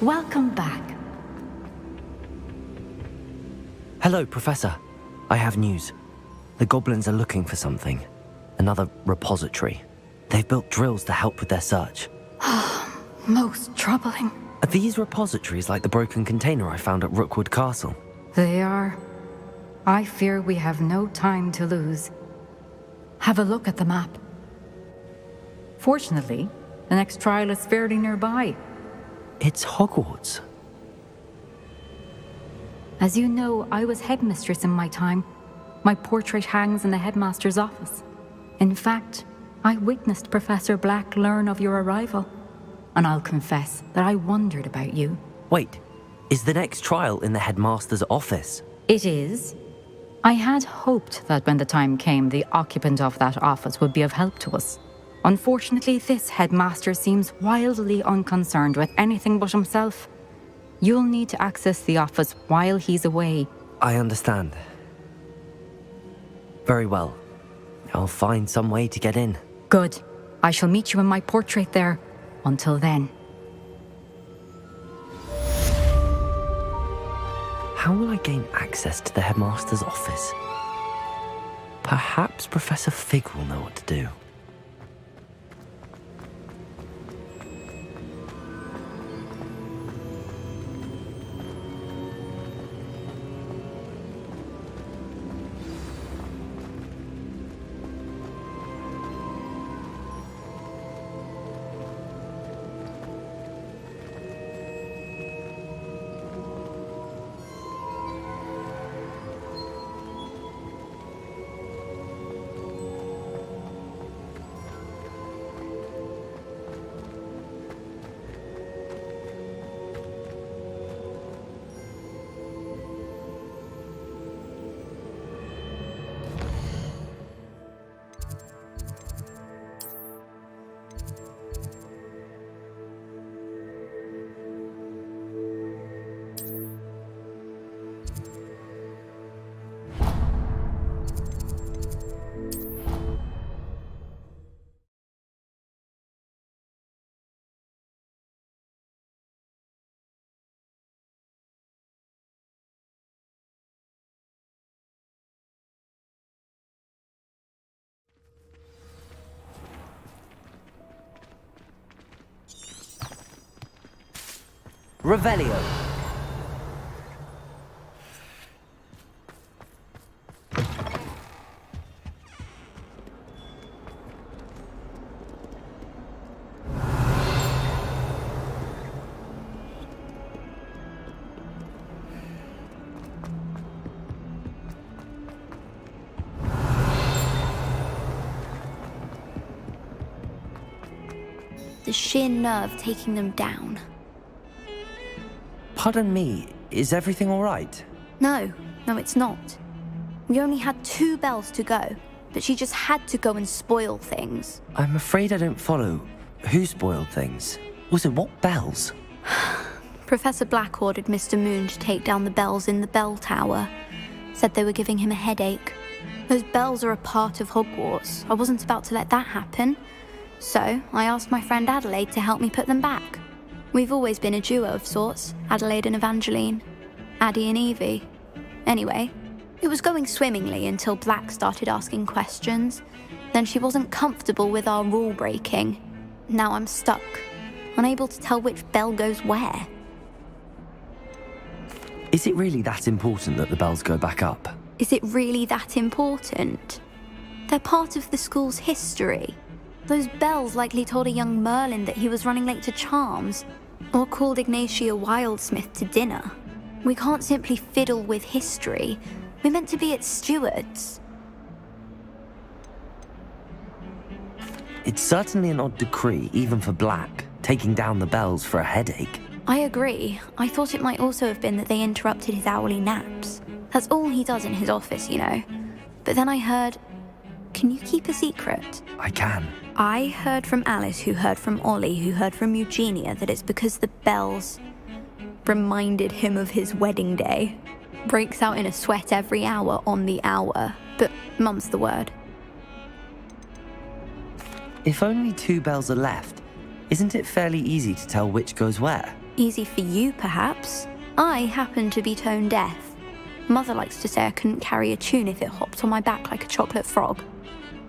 Welcome back. Hello, Professor. I have news. The goblins are looking for something. Another repository. They've built drills to help with their search. Most troubling. Are these repositories like the broken container I found at Rookwood Castle? They are. I fear we have no time to lose. Have a look at the map. Fortunately, the next trial is fairly nearby. It's Hogwarts. As you know, I was headmistress in my time. My portrait hangs in the headmaster's office. In fact, I witnessed Professor Black learn of your arrival. And I'll confess that I wondered about you. Wait, is the next trial in the headmaster's office? It is. I had hoped that when the time came, the occupant of that office would be of help to us. Unfortunately, this headmaster seems wildly unconcerned with anything but himself. You'll need to access the office while he's away. I understand. Very well. I'll find some way to get in. Good. I shall meet you in my portrait there. Until then. How will I gain access to the headmaster's office? Perhaps Professor Fig will know what to do. Revelio. The sheer nerve taking them down. Pardon me, is everything all right? No, it's not. We only had 2 bells to go, but she just had to go and spoil things. I'm afraid I don't follow. Who spoiled things? Also, what bells? Professor Black ordered Mr. Moon to take down the bells in the bell tower. Said they were giving him a headache. Those bells are a part of Hogwarts. I wasn't about to let that happen. So, I asked my friend Adelaide to help me put them back. We've always been a duo of sorts, Adelaide and Evangeline. Addie and Evie. Anyway, it was going swimmingly until Black started asking questions. Then she wasn't comfortable with our rule breaking. Now I'm stuck, unable to tell which bell goes where. Is it really that important that the bells go back up? Is it really that important? They're part of the school's history. Those bells likely told a young Merlin that he was running late to Charms, or called Ignatia Wildsmith to dinner. We can't simply fiddle with history. We're meant to be its stewards. It's certainly an odd decree, even for Black, taking down the bells for a headache. I agree. I thought it might also have been that they interrupted his hourly naps. That's all he does in his office, you know. But then I heard... Can you keep a secret? I can. I heard from Alice, who heard from Ollie, who heard from Eugenia, that it's because the bells reminded him of his wedding day. Breaks out in a sweat every hour on the hour, but mum's the word. If only 2 bells are left, isn't it fairly easy to tell which goes where? Easy for you, perhaps. I happen to be tone deaf. Mother likes to say I couldn't carry a tune if it hopped on my back like a chocolate frog.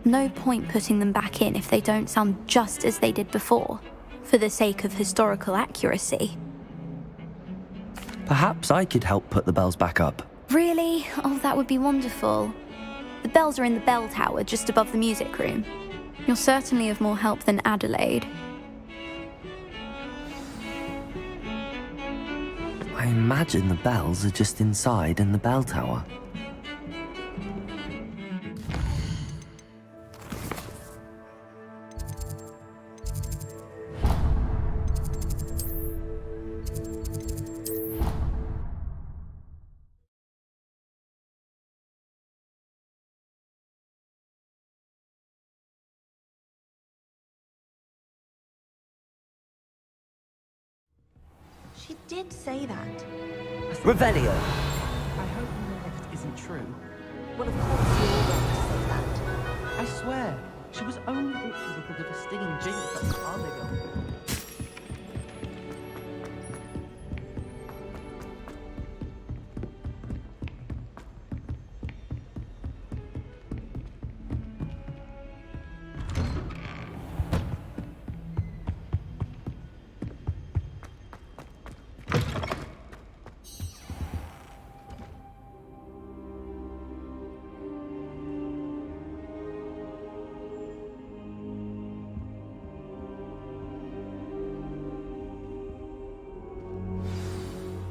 No point putting them back in if they don't sound just as they did before, for the sake of historical accuracy. Perhaps I could help put the bells back up. Really? Oh, that would be wonderful. The bells are in the bell tower just above the music room. You're certainly of more help than Adelaide. I imagine the bells are just inside in the bell tower. She did say that. Revelio! I hope the rest isn't true. Well, of course you all want to say that. I swear, she was only itchy because of a stinging jinx that was ago.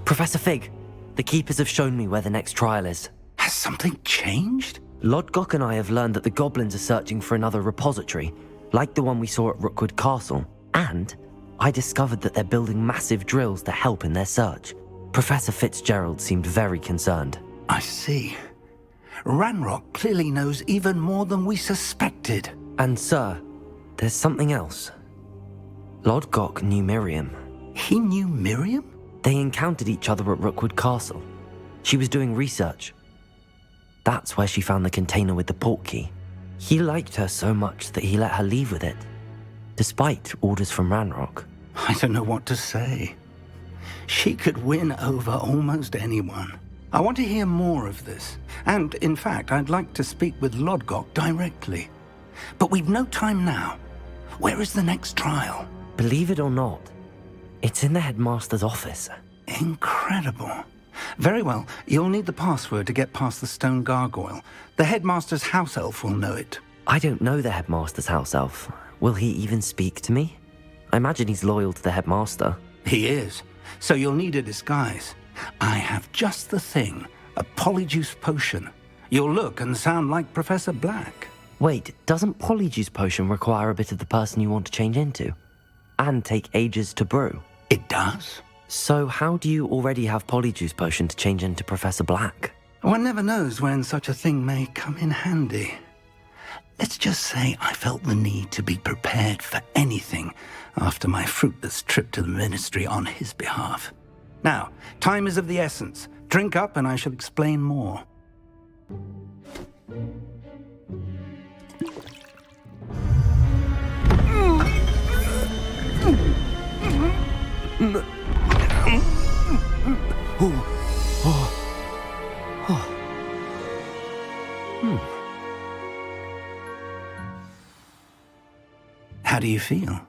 Professor Fig, the Keepers have shown me where the next trial is. Has something changed? Lodgok and I have learned that the goblins are searching for another repository, like the one we saw at Rookwood Castle. And I discovered that they're building massive drills to help in their search. Professor Fitzgerald seemed very concerned. I see. Ranrock clearly knows even more than we suspected. And sir, there's something else. Lodgok knew Miriam. He knew Miriam? They encountered each other at Rookwood Castle. She was doing research. That's where she found the container with the portkey. He liked her so much that he let her leave with it, despite orders from Ranrock. I don't know what to say. She could win over almost anyone. I want to hear more of this. And, in fact, I'd like to speak with Lodgok directly. But we've no time now. Where is the next trial? Believe it or not, It's in the headmaster's office. Incredible. Very well. You'll need the password to get past the stone gargoyle. The headmaster's house elf will know it. I don't know the headmaster's house elf. Will he even speak to me? I imagine he's loyal to the headmaster. He is. So you'll need a disguise. I have just the thing. A polyjuice potion. You'll look and sound like Professor Black. Wait, doesn't polyjuice potion require a bit of the person you want to change into? And take ages to brew? It does. So how do you already have polyjuice potion to change into Professor Black? One never knows when such a thing may come in handy. Let's just say I felt the need to be prepared for anything after my fruitless trip to the ministry on his behalf. Now, time is of the essence. Drink up and I shall explain more. How do you feel?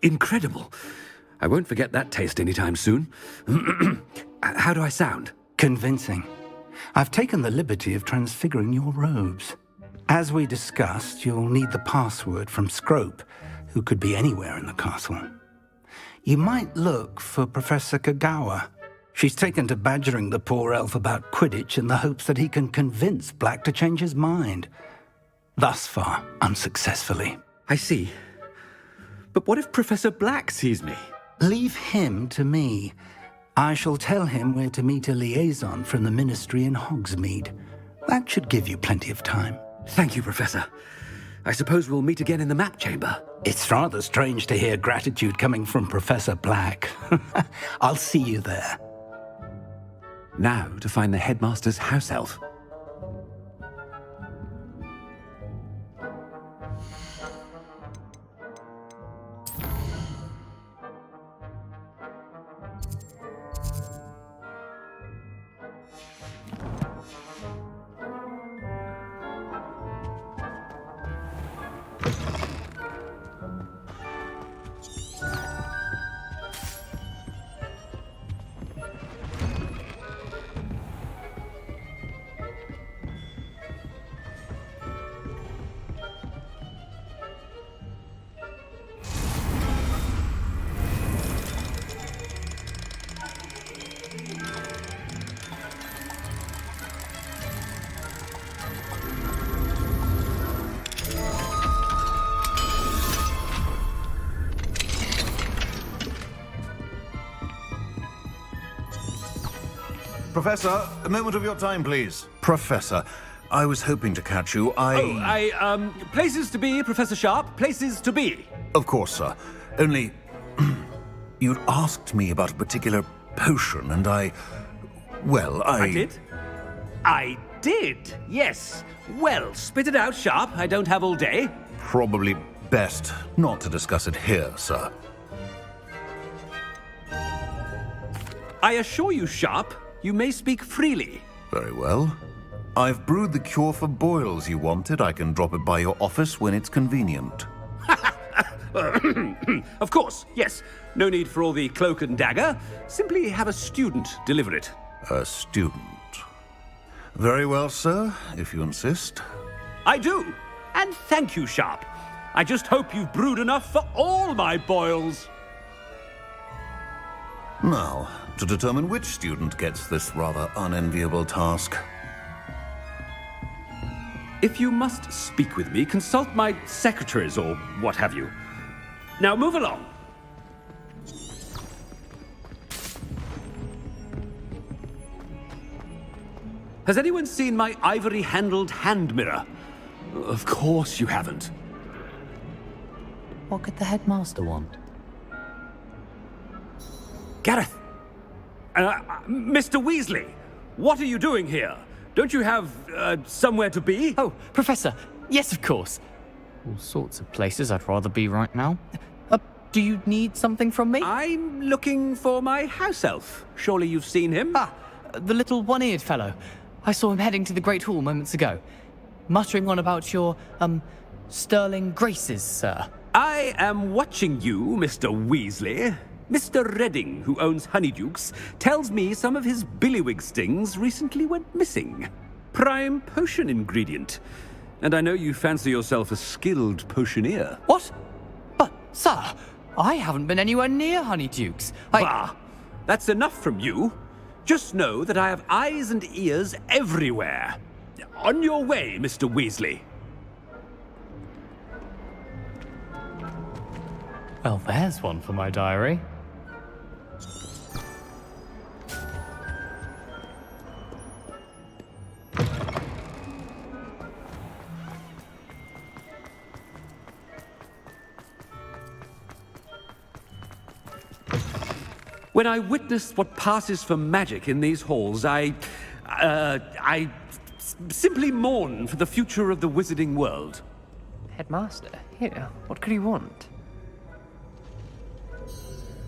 Incredible. I won't forget that taste anytime soon. How do I sound? Convincing. I've taken the liberty of transfiguring your robes. As we discussed, you'll need the password from Scrope, who could be anywhere in the castle. You might look for Professor Kagawa. She's taken to badgering the poor elf about Quidditch in the hopes that he can convince Black to change his mind. Thus far, unsuccessfully. I see. But what if Professor Black sees me? Leave him to me. I shall tell him where to meet a liaison from the ministry in Hogsmeade. That should give you plenty of time. Thank you, Professor. I suppose we'll meet again in the map chamber. It's rather strange to hear gratitude coming from Professor Black. I'll see you there. Now to find the headmaster's house elf. Professor, a moment of your time, please. Professor, I was hoping to catch you. Places to be, Professor Sharp. Places to be. Of course, sir. Only, you'd asked me about a particular potion, and I did? I did, yes. Well, spit it out, Sharp. I don't have all day. Probably best not to discuss it here, sir. I assure you, Sharp, you may speak freely. Very well. I've brewed the cure for boils you wanted. I can drop it by your office when it's convenient. Of course, yes. No need for all the cloak and dagger. Simply have a student deliver it. A student. Very well, sir, if you insist. I do. And thank you, Sharp. I just hope you've brewed enough for all my boils. Now, to determine which student gets this rather unenviable task. If you must speak with me, consult my secretaries or what have you. Now move along. Has anyone seen my ivory-handled hand mirror? Of course you haven't. What could the headmaster want? Gareth! Mr. Weasley, what are you doing here? Don't you have, somewhere to be? Oh, Professor, yes, of course. All sorts of places I'd rather be right now. Do you need something from me? I'm looking for my house elf. Surely you've seen him? Ah, the little one-eared fellow. I saw him heading to the Great Hall moments ago, muttering on about your, sterling graces, sir. I am watching you, Mr. Weasley. Mr. Redding, who owns Honeydukes, tells me some of his billywig stings recently went missing. Prime potion ingredient. And I know you fancy yourself a skilled potioneer. What? But, sir, I haven't been anywhere near Honeydukes. Bah! That's enough from you. Just know that I have eyes and ears everywhere. On your way, Mr. Weasley. Well, there's one for my diary. When I witness what passes for magic in these halls, I simply mourn for the future of the wizarding world. Headmaster, here, what could you want?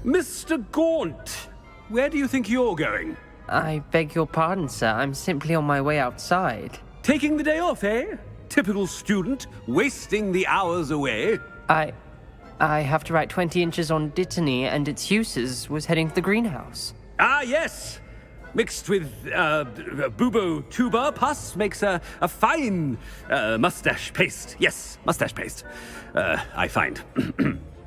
Mr. Gaunt, where do you think you're going? I beg your pardon, sir. I'm simply on my way outside. Taking the day off, eh? Typical student, wasting the hours away. I have to write 20 inches on Dittany and its uses. Was heading to the greenhouse. Ah, yes! Mixed with bubo tuba pus makes a fine mustache paste. Yes, mustache paste. I find.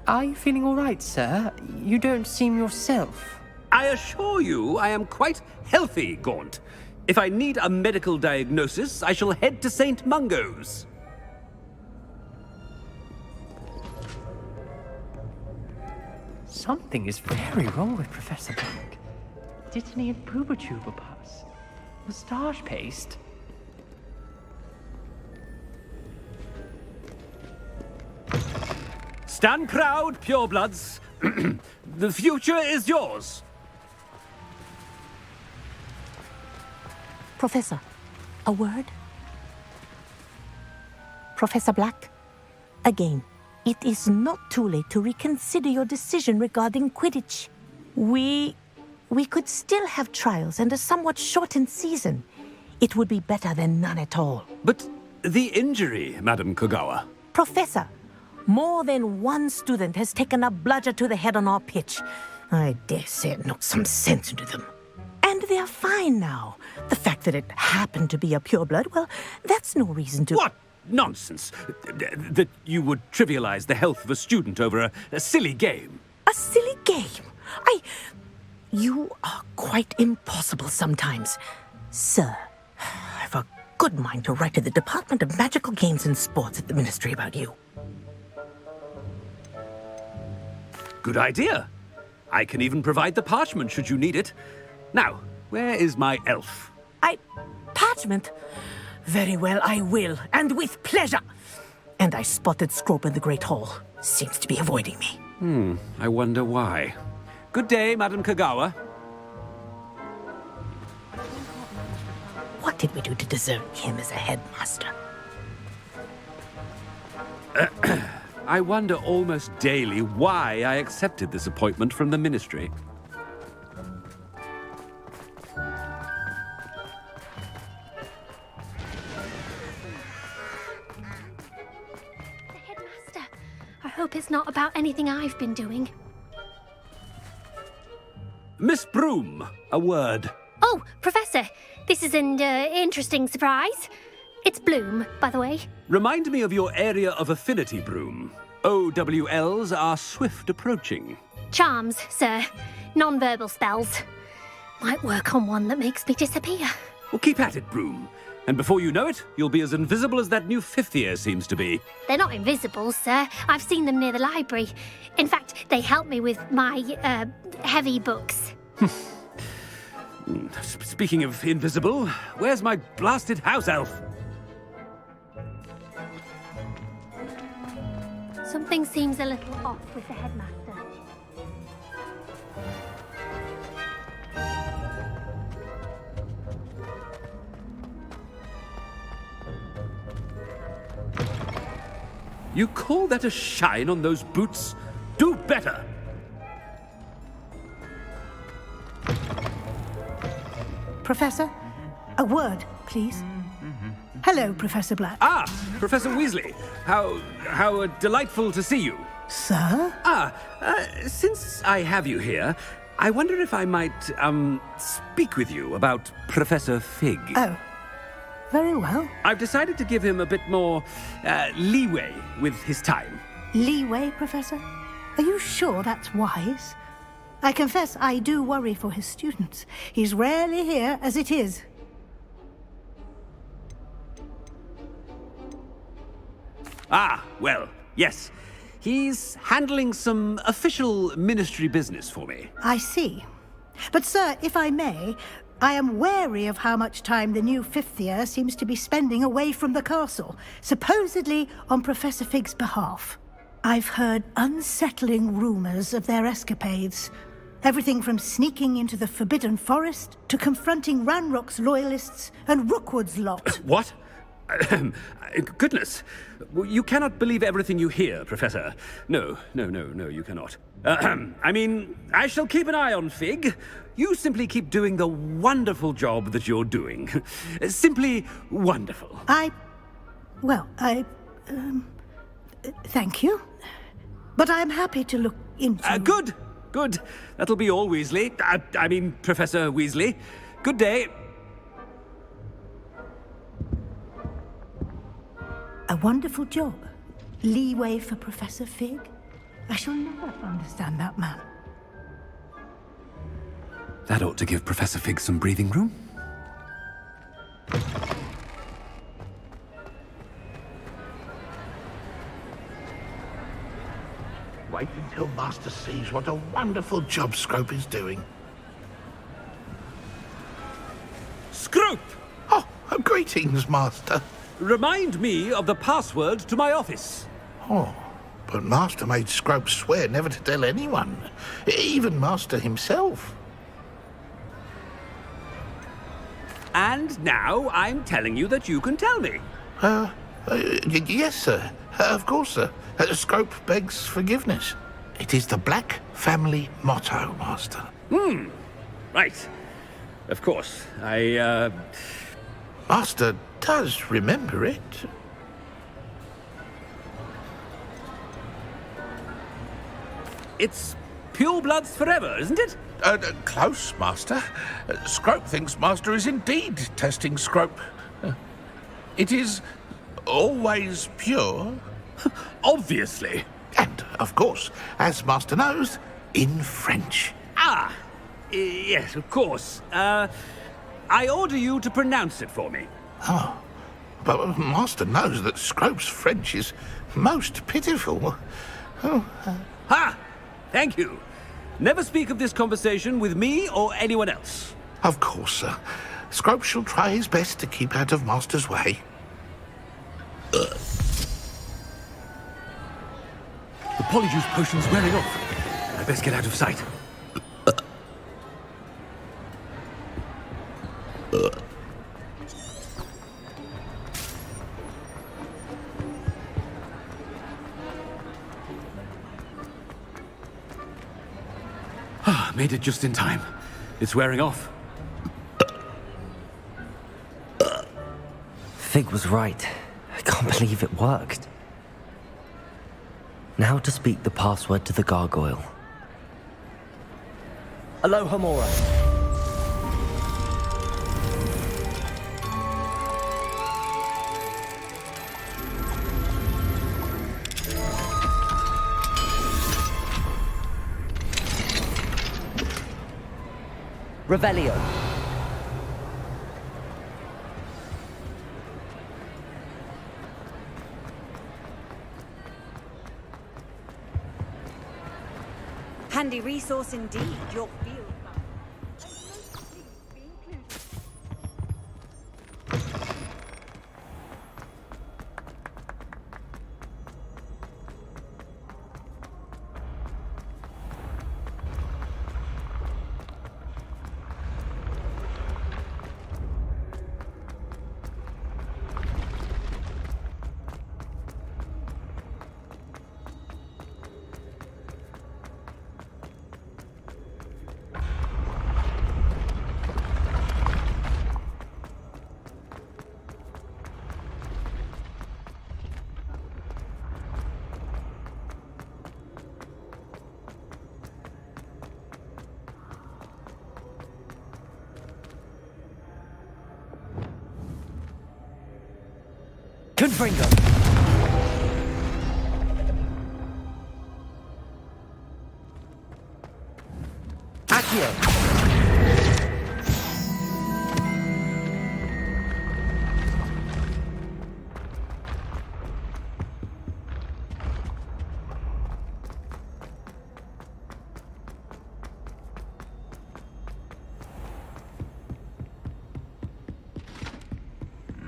Are you feeling all right, sir? You don't seem yourself. I assure you I am quite healthy, Gaunt. If I need a medical diagnosis, I shall head to St. Mungo's. Something is very wrong with Professor Black. Dittany and Pooba pus. Moustache paste. Stand proud, purebloods. The future is yours. Professor, a word? Professor Black, again, it is not too late to reconsider your decision regarding Quidditch. We could still have trials and a somewhat shortened season. It would be better than none at all. But the injury, Madam Kogawa. Professor, more than one student has taken a bludger to the head on our pitch. I dare say it knocked some sense into them. And they're fine now. The fact that it happened to be a pureblood, well, that's no reason to... What nonsense! That you would trivialize the health of a student over a silly game. A silly game? You are quite impossible sometimes. Sir, I've a good mind to write to the Department of Magical Games and Sports at the Ministry about you. Good idea. I can even provide the parchment should you need it. Now, where is my elf? Parchment? Very well, I will, and with pleasure. And I spotted Scrope in the Great Hall. Seems to be avoiding me. I wonder why. Good day, Madam Kogawa. What did we do to deserve him as a headmaster? I wonder almost daily why I accepted this appointment from the Ministry. I hope it's not about anything I've been doing. Miss Broom, a word. Oh, Professor, this is an interesting surprise. It's Bloom, by the way. Remind me of your area of affinity, Broom. OWLs are swift approaching. Charms, sir. Non-verbal spells. Might work on one that makes me disappear. Well, keep at it, Broom. And before you know it, you'll be as invisible as that new fifth year seems to be. They're not invisible, sir. I've seen them near the library. In fact, they help me with my, heavy books. Speaking of invisible, where's my blasted house elf? Something seems a little off with the headmaster. You call that a shine on those boots? Do better! Professor, a word, please. Hello, Professor Black. Ah, Professor Weasley. How delightful to see you. Sir? Since I have you here, I wonder if I might, speak with you about Professor Fig. Oh, very well. I've decided to give him a bit more, leeway with his time. Leeway, Professor? Are you sure that's wise? I confess I do worry for his students. He's rarely here as it is. Well, yes. He's handling some official ministry business for me. I see. But, sir, if I may, I am wary of how much time the new fifth year seems to be spending away from the castle, supposedly on Professor Fig's behalf. I've heard unsettling rumors of their escapades. Everything from sneaking into the Forbidden Forest to confronting Ranrock's loyalists and Rookwood's lot. What? Goodness. You cannot believe everything you hear, Professor. No, you cannot. I mean, I shall keep an eye on Fig. You simply keep doing the wonderful job that you're doing. Simply wonderful. Thank you. But I'm happy to look into... Good. That'll be all, Weasley. I mean, Professor Weasley. Good day. A wonderful job. Leeway for Professor Fig. I shall never understand that man. That ought to give Professor Fig some breathing room. Wait until Master sees what a wonderful job Scrope is doing. Scrope! Oh, greetings, Master. Remind me of the password to my office. Oh, but Master made Scrope swear never to tell anyone, even Master himself. And now I'm telling you that you can tell me. Yes, sir. Of course, sir. Scrope begs forgiveness. It is the Black family motto, Master. Right. Of course. Master does remember it. It's purebloods forever, isn't it? Close, Master. Scrope thinks Master is indeed testing Scrope. It is always pure. Obviously. And, of course, as Master knows, in French. Yes, of course. I order you to pronounce it for me. Oh, but Master knows that Scrope's French is most pitiful. Ha! Thank you. Never speak of this conversation with me or anyone else. Of course, sir. Scrope shall try his best to keep out of Master's way. The polyjuice potion's wearing off. I best get out of sight. Made it just in time. It's wearing off. Fig was right. I can't believe it worked. Now to speak the password to the gargoyle. Aloha Mora. Revelio. Handy resource indeed, your field. Confringo! Accio!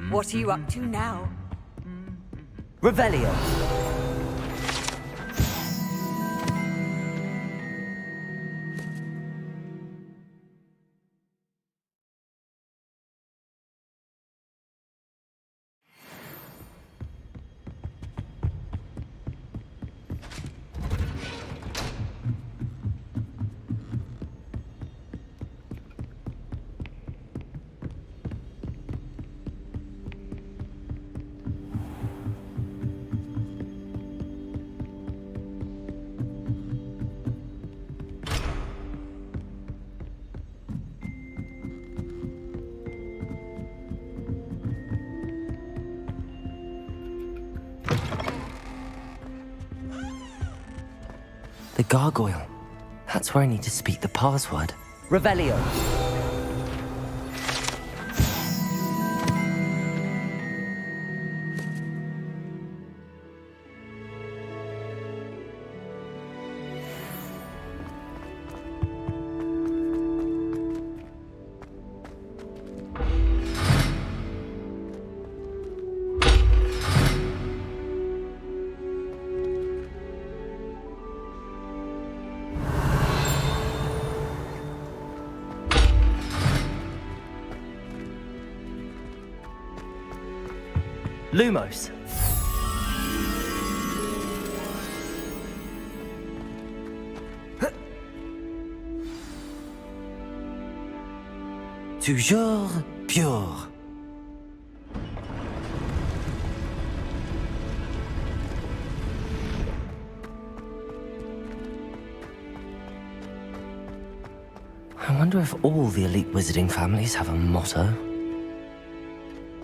What are you up to now? Revelio! The gargoyle. That's where I need to speak the password. Revelio. Lumos. Toujours pure. I wonder if all the elite wizarding families have a motto.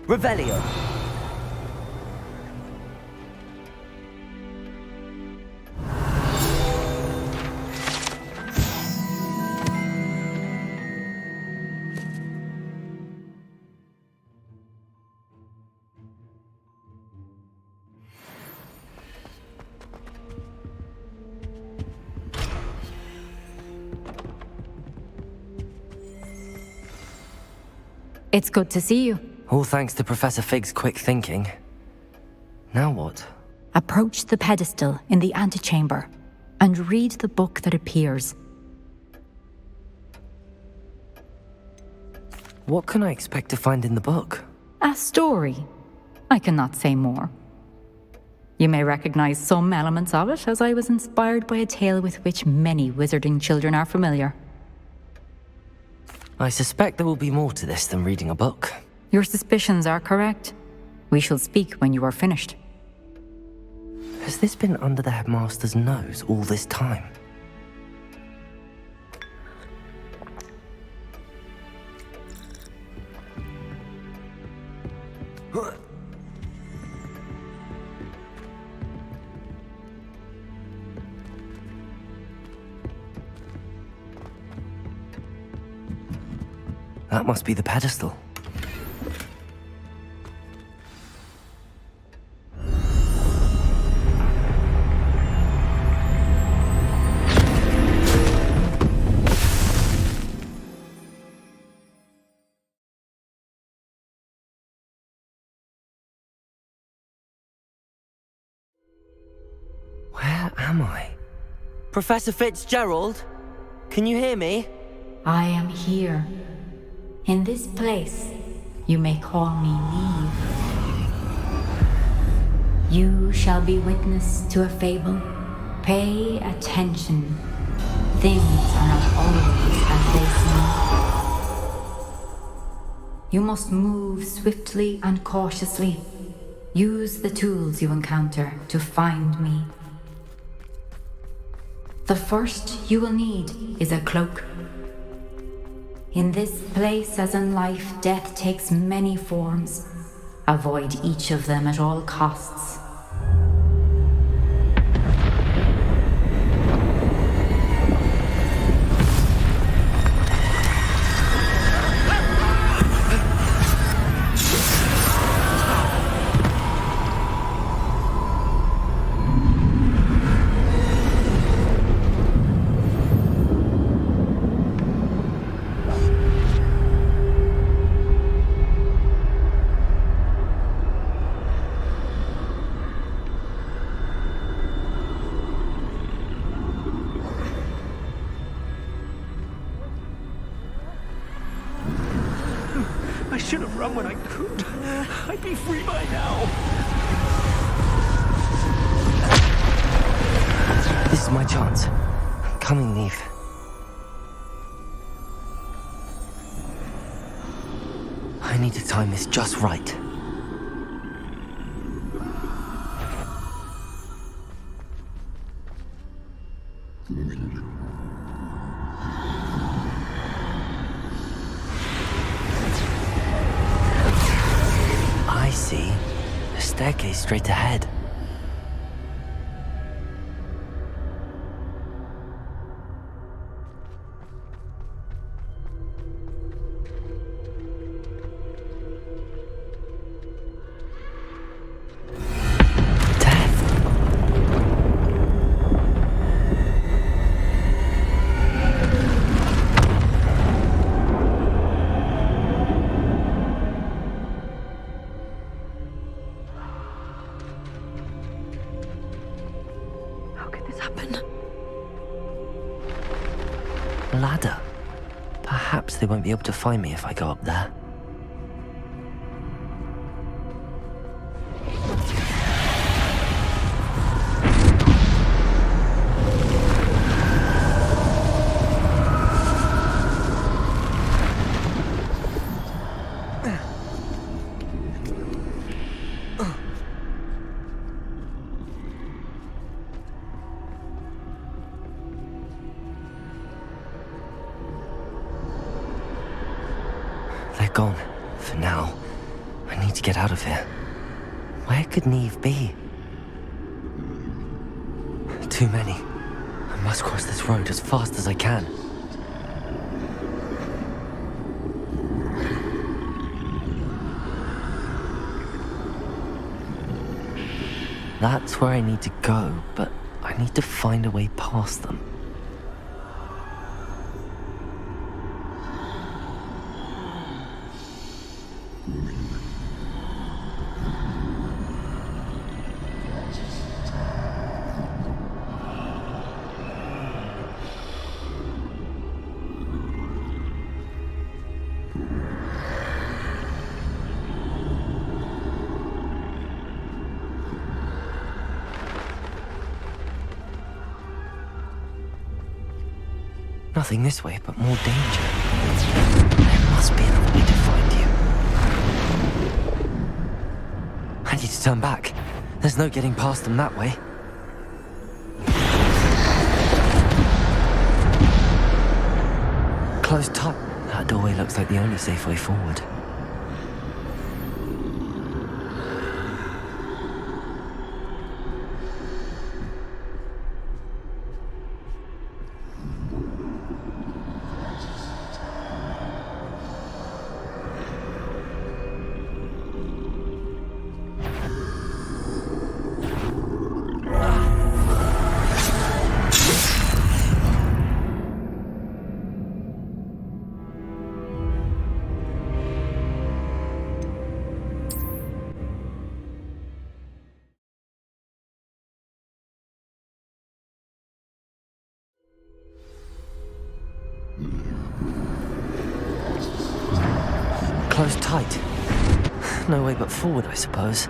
Revelio. It's good to see you. All thanks to Professor Fig's quick thinking. Now what? Approach the pedestal in the antechamber and read the book that appears. What can I expect to find in the book? A story. I cannot say more. You may recognize some elements of it, as I was inspired by a tale with which many wizarding children are familiar. I suspect there will be more to this than reading a book. Your suspicions are correct. We shall speak when you are finished. Has this been under the headmaster's nose all this time? That must be the pedestal. Where am I? Professor Fitzgerald? Can you hear me? I am here. In this place, you may call me Neve. You shall be witness to a fable. Pay attention. Things are not always as they seem. You must move swiftly and cautiously. Use the tools you encounter to find me. The first you will need is a cloak. In this place, as in life, death takes many forms. Avoid each of them at all costs. I should have run when I could. I'd be free by now. This is my chance. Come and leave. I need to time this just right. I see. A staircase straight ahead. Ladder. Perhaps they won't be able to find me if I go up there. They're gone. For now. I need to get out of here. Where could Neve be? Too many. I must cross this road as fast as I can. That's where I need to go, but I need to find a way past them. Nothing this way, but more danger. There must be another way to find you. I need to turn back. There's no getting past them that way. Closed tight. That doorway looks like the only safe way forward. Closed tight. No way but forward, I suppose.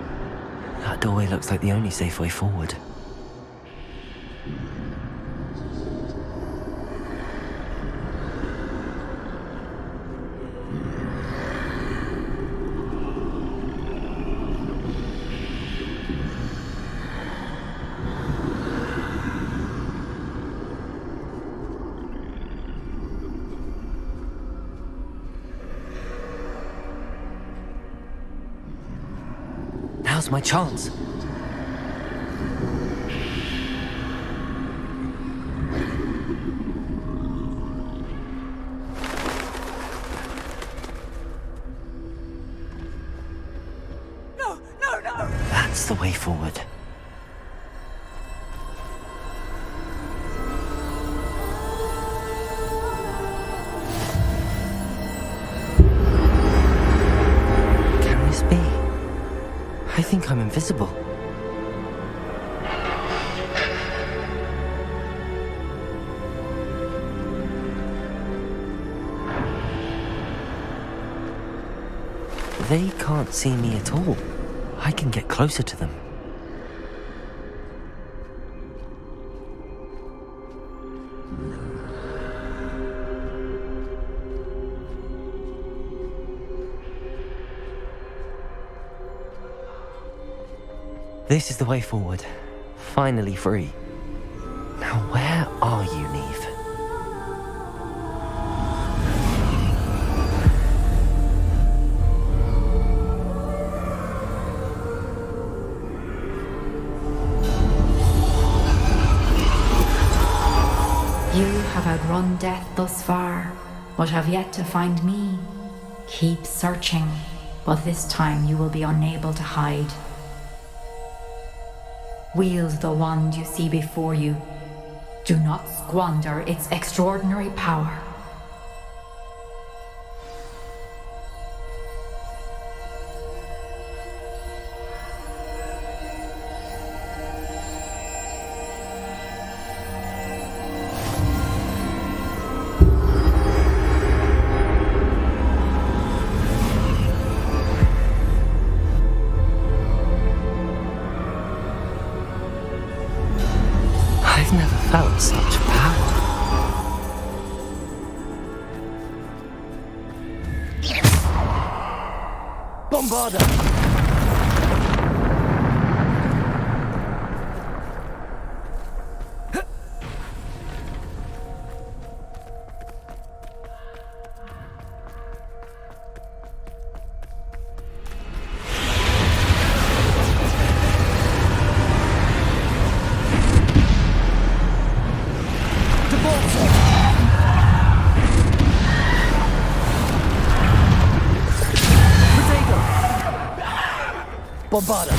That doorway looks like the only safe way forward. Now's my chance. No, no, no! That's the way forward. Can this be? I think I'm invisible. They can't see me at all. I can get closer to them. This is the way forward. Finally free. Now where are you, Neve? You have outrun death thus far, but have yet to find me. Keep searching, but this time you will be unable to hide. Wield the wand you see before you. Do not squander its extraordinary power. I've never felt such power. Bombarda! Bombarda!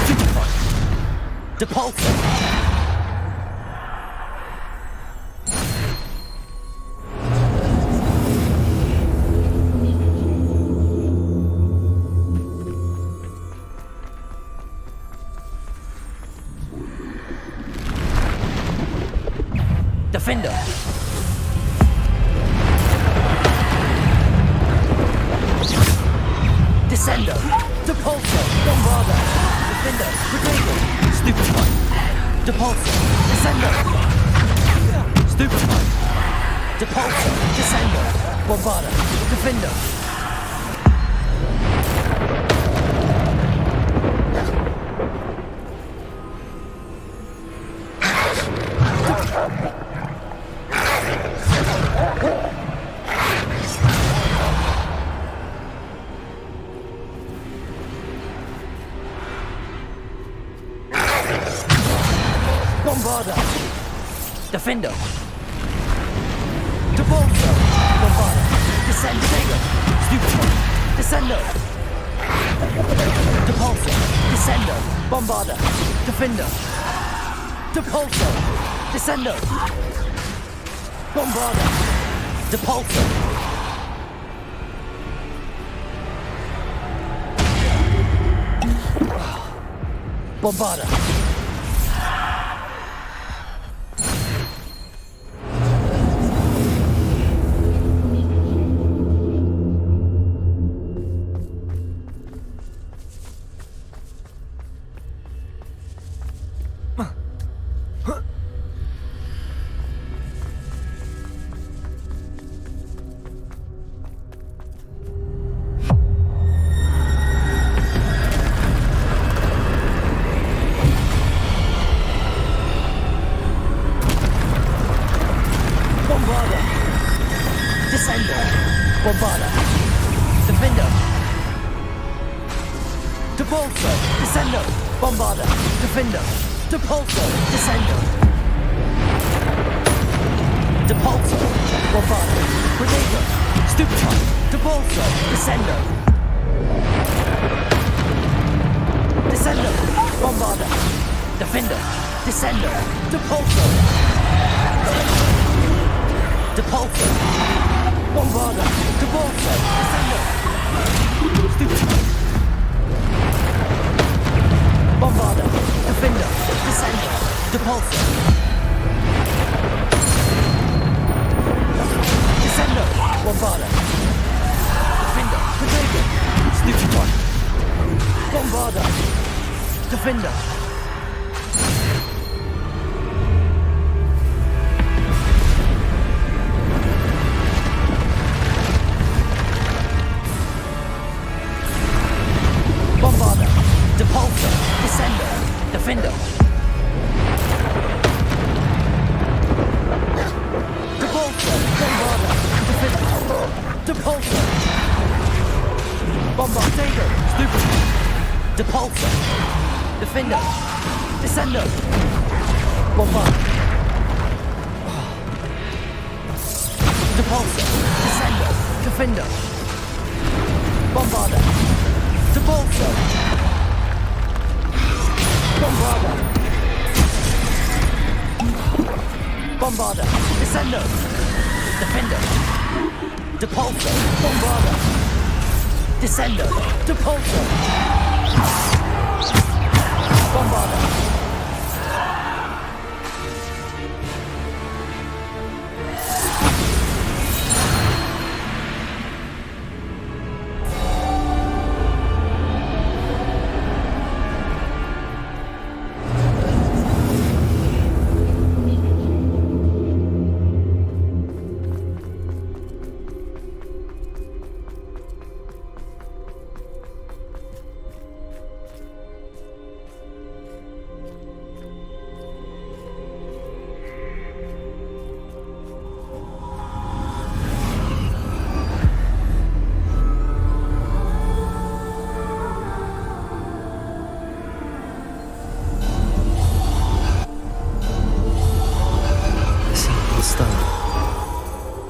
Stupefy! Depulsor! Defender! Descendo! Depulsor! Bombarda! Defender! Rodrigo! Stupefy! Depulsor! Descendo! Stupefy! Depulsor! Descendo! Bombarda! Defender! Bombarda! Defender! Depulsor! Bombarda! Descendo! Stupefy! Descendo! Depulsor! Descendo! Bombarda! Defender! Depulsor! Descendo! Bombarda! Depulsor! Bombarda! Bombarda! Defender! Depulso, Descendo, Bombarda, Defendo, Depulso, Descendo. Depulso, Bombarda, Protego, Stupefy, Depulso, Descendo. Descendo, Bombarda, Defendo, Descendo, Depulso. Depulso, Bombarda, Depulso, Descendo. Stupefy. Bombarda, Defender, Descender, Depulso. Descender, Bombarda. Defender, Protego, Stupefy. Bombarda, Defender. Bombarda, Depulso, Descender, Defender. Depulso, Bombarda, Defender. Depulso. Bombardego, Stupid. Depulso. Defender. Descender. Bombard. Depulso. Descender. Defender. Bombarda. Depulso. Bombarda. Bombarda. Descendo. Defender. Depulso. Bombarda. Descendo. Depulso. Bombarda.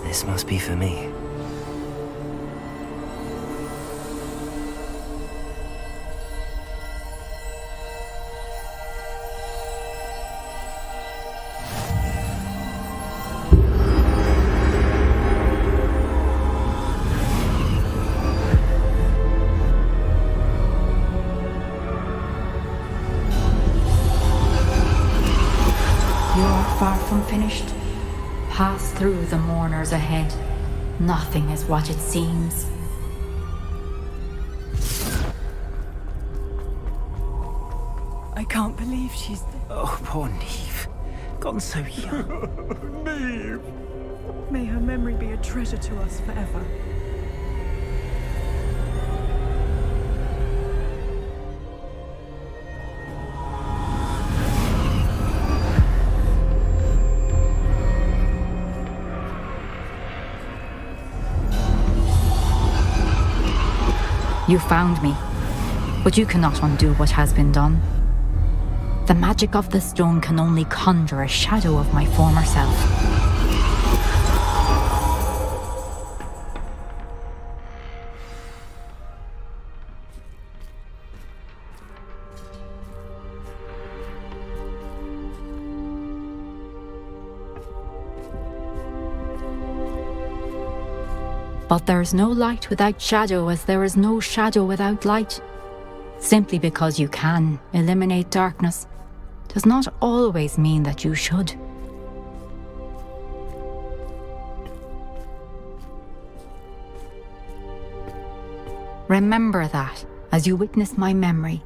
This must be for me. You're far from finished. Pass through the mourners ahead. Nothing is what it seems. I can't believe she's... Oh, poor Neve. Gone so young. Neve! May her memory be a treasure to us forever. You found me, but you cannot undo what has been done. The magic of the stone can only conjure a shadow of my former self. But there is no light without shadow, as there is no shadow without light. Simply because you can eliminate darkness does not always mean that you should. Remember that as you witness my memory.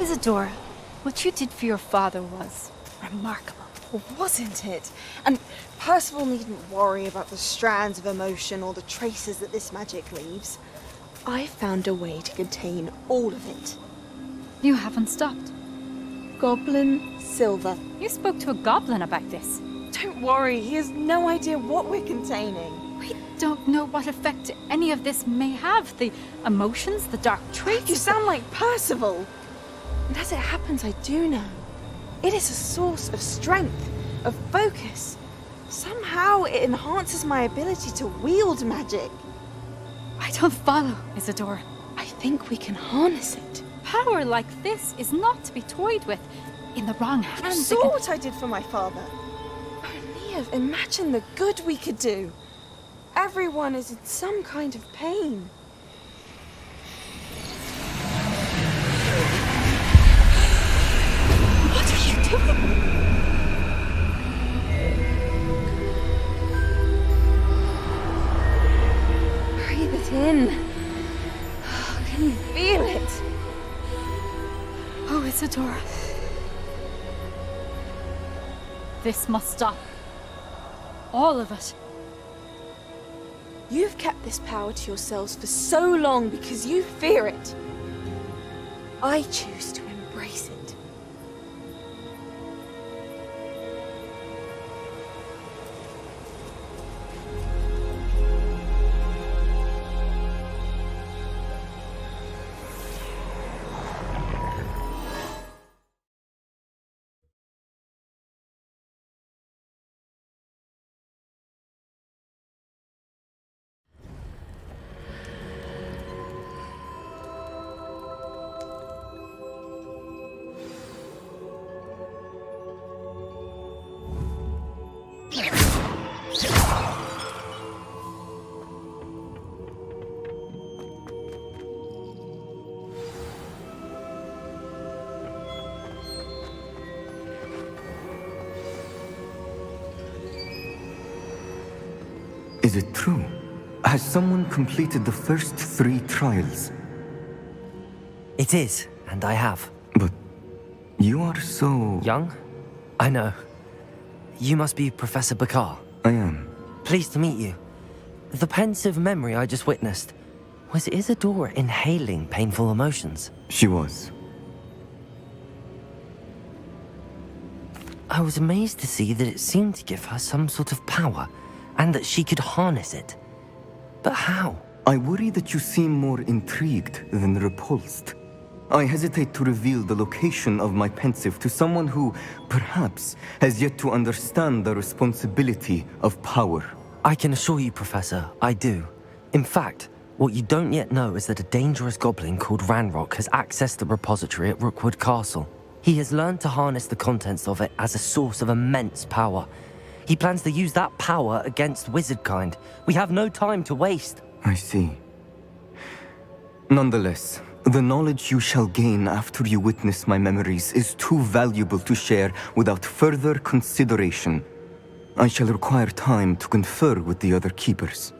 Isadora, what you did for your father was remarkable. Wasn't it? And Percival needn't worry about the strands of emotion or the traces that this magic leaves. I found a way to contain all of it. You haven't stopped. Goblin Silver. You spoke to a goblin about this. Don't worry, he has no idea what we're containing. We don't know what effect any of this may have. The emotions, the dark traits. You sound like Percival. And as it happens, I do know. It is a source of strength, of focus. Somehow it enhances my ability to wield magic. I don't follow, Isadora. I think we can harness it. Power like this is not to be toyed with. In the wrong hands, You saw what I did for my father. O'Neill, imagine the good we could do. Everyone is in some kind of pain. What are you doing? Breathe it in. Can you feel it? Oh, Isadora. This must stop. All of it. You've kept this power to yourselves for so long because you fear it. I choose to embrace it. Is it true? Has someone completed the first 3 trials? It is, and I have. But you are so... Young? I know. You must be Professor Bakar. I am. Pleased to meet you. The pensive memory I just witnessed, was Isadora inhaling painful emotions? She was. I was amazed to see that it seemed to give her some sort of power, and that she could harness it. But how? I worry that you seem more intrigued than repulsed. I hesitate to reveal the location of my pensive to someone who, perhaps, has yet to understand the responsibility of power. I can assure you, Professor, I do. In fact, what you don't yet know is that a dangerous goblin called Ranrock has accessed the repository at Rookwood Castle. He has learned to harness the contents of it as a source of immense power. He plans to use that power against wizardkind. We have no time to waste. I see. Nonetheless, the knowledge you shall gain after you witness my memories is too valuable to share without further consideration. I shall require time to confer with the other keepers.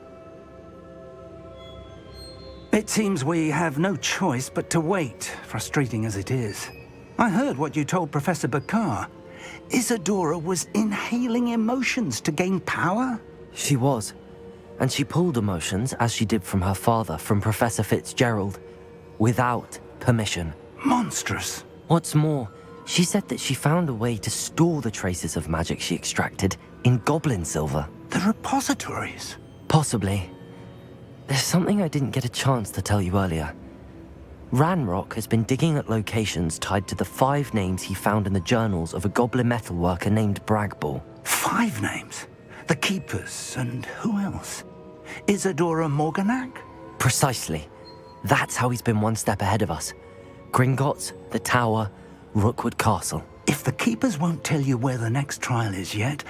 It seems we have no choice but to wait, frustrating as it is. I heard what you told Professor Bakar. Isadora was inhaling emotions to gain power? She was. And she pulled emotions, as she did from her father, from Professor Fitzgerald, without permission. Monstrous. What's more, she said that she found a way to store the traces of magic she extracted in goblin silver. The repositories? Possibly. There's something I didn't get a chance to tell you earlier. Ranrock has been digging at locations tied to the 5 names he found in the journals of a goblin metalworker named Bragball. 5 names? The Keepers, and who else? Isadora Morganac? Precisely. That's how he's been one step ahead of us. Gringotts, the Tower, Rookwood Castle. If the Keepers won't tell you where the next trial is yet,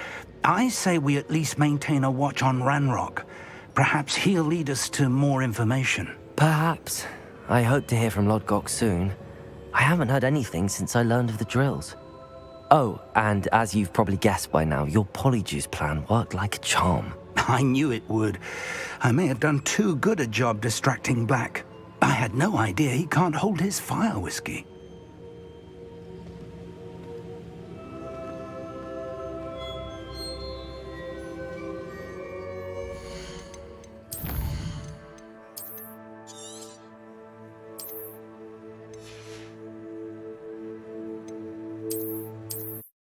I say we at least maintain a watch on Ranrock. Perhaps he'll lead us to more information. Perhaps. I hope to hear from Lodgok soon. I haven't heard anything since I learned of the drills. Oh, and as you've probably guessed by now, your Polyjuice plan worked like a charm. I knew it would. I may have done too good a job distracting Black. I had no idea he can't hold his fire whiskey.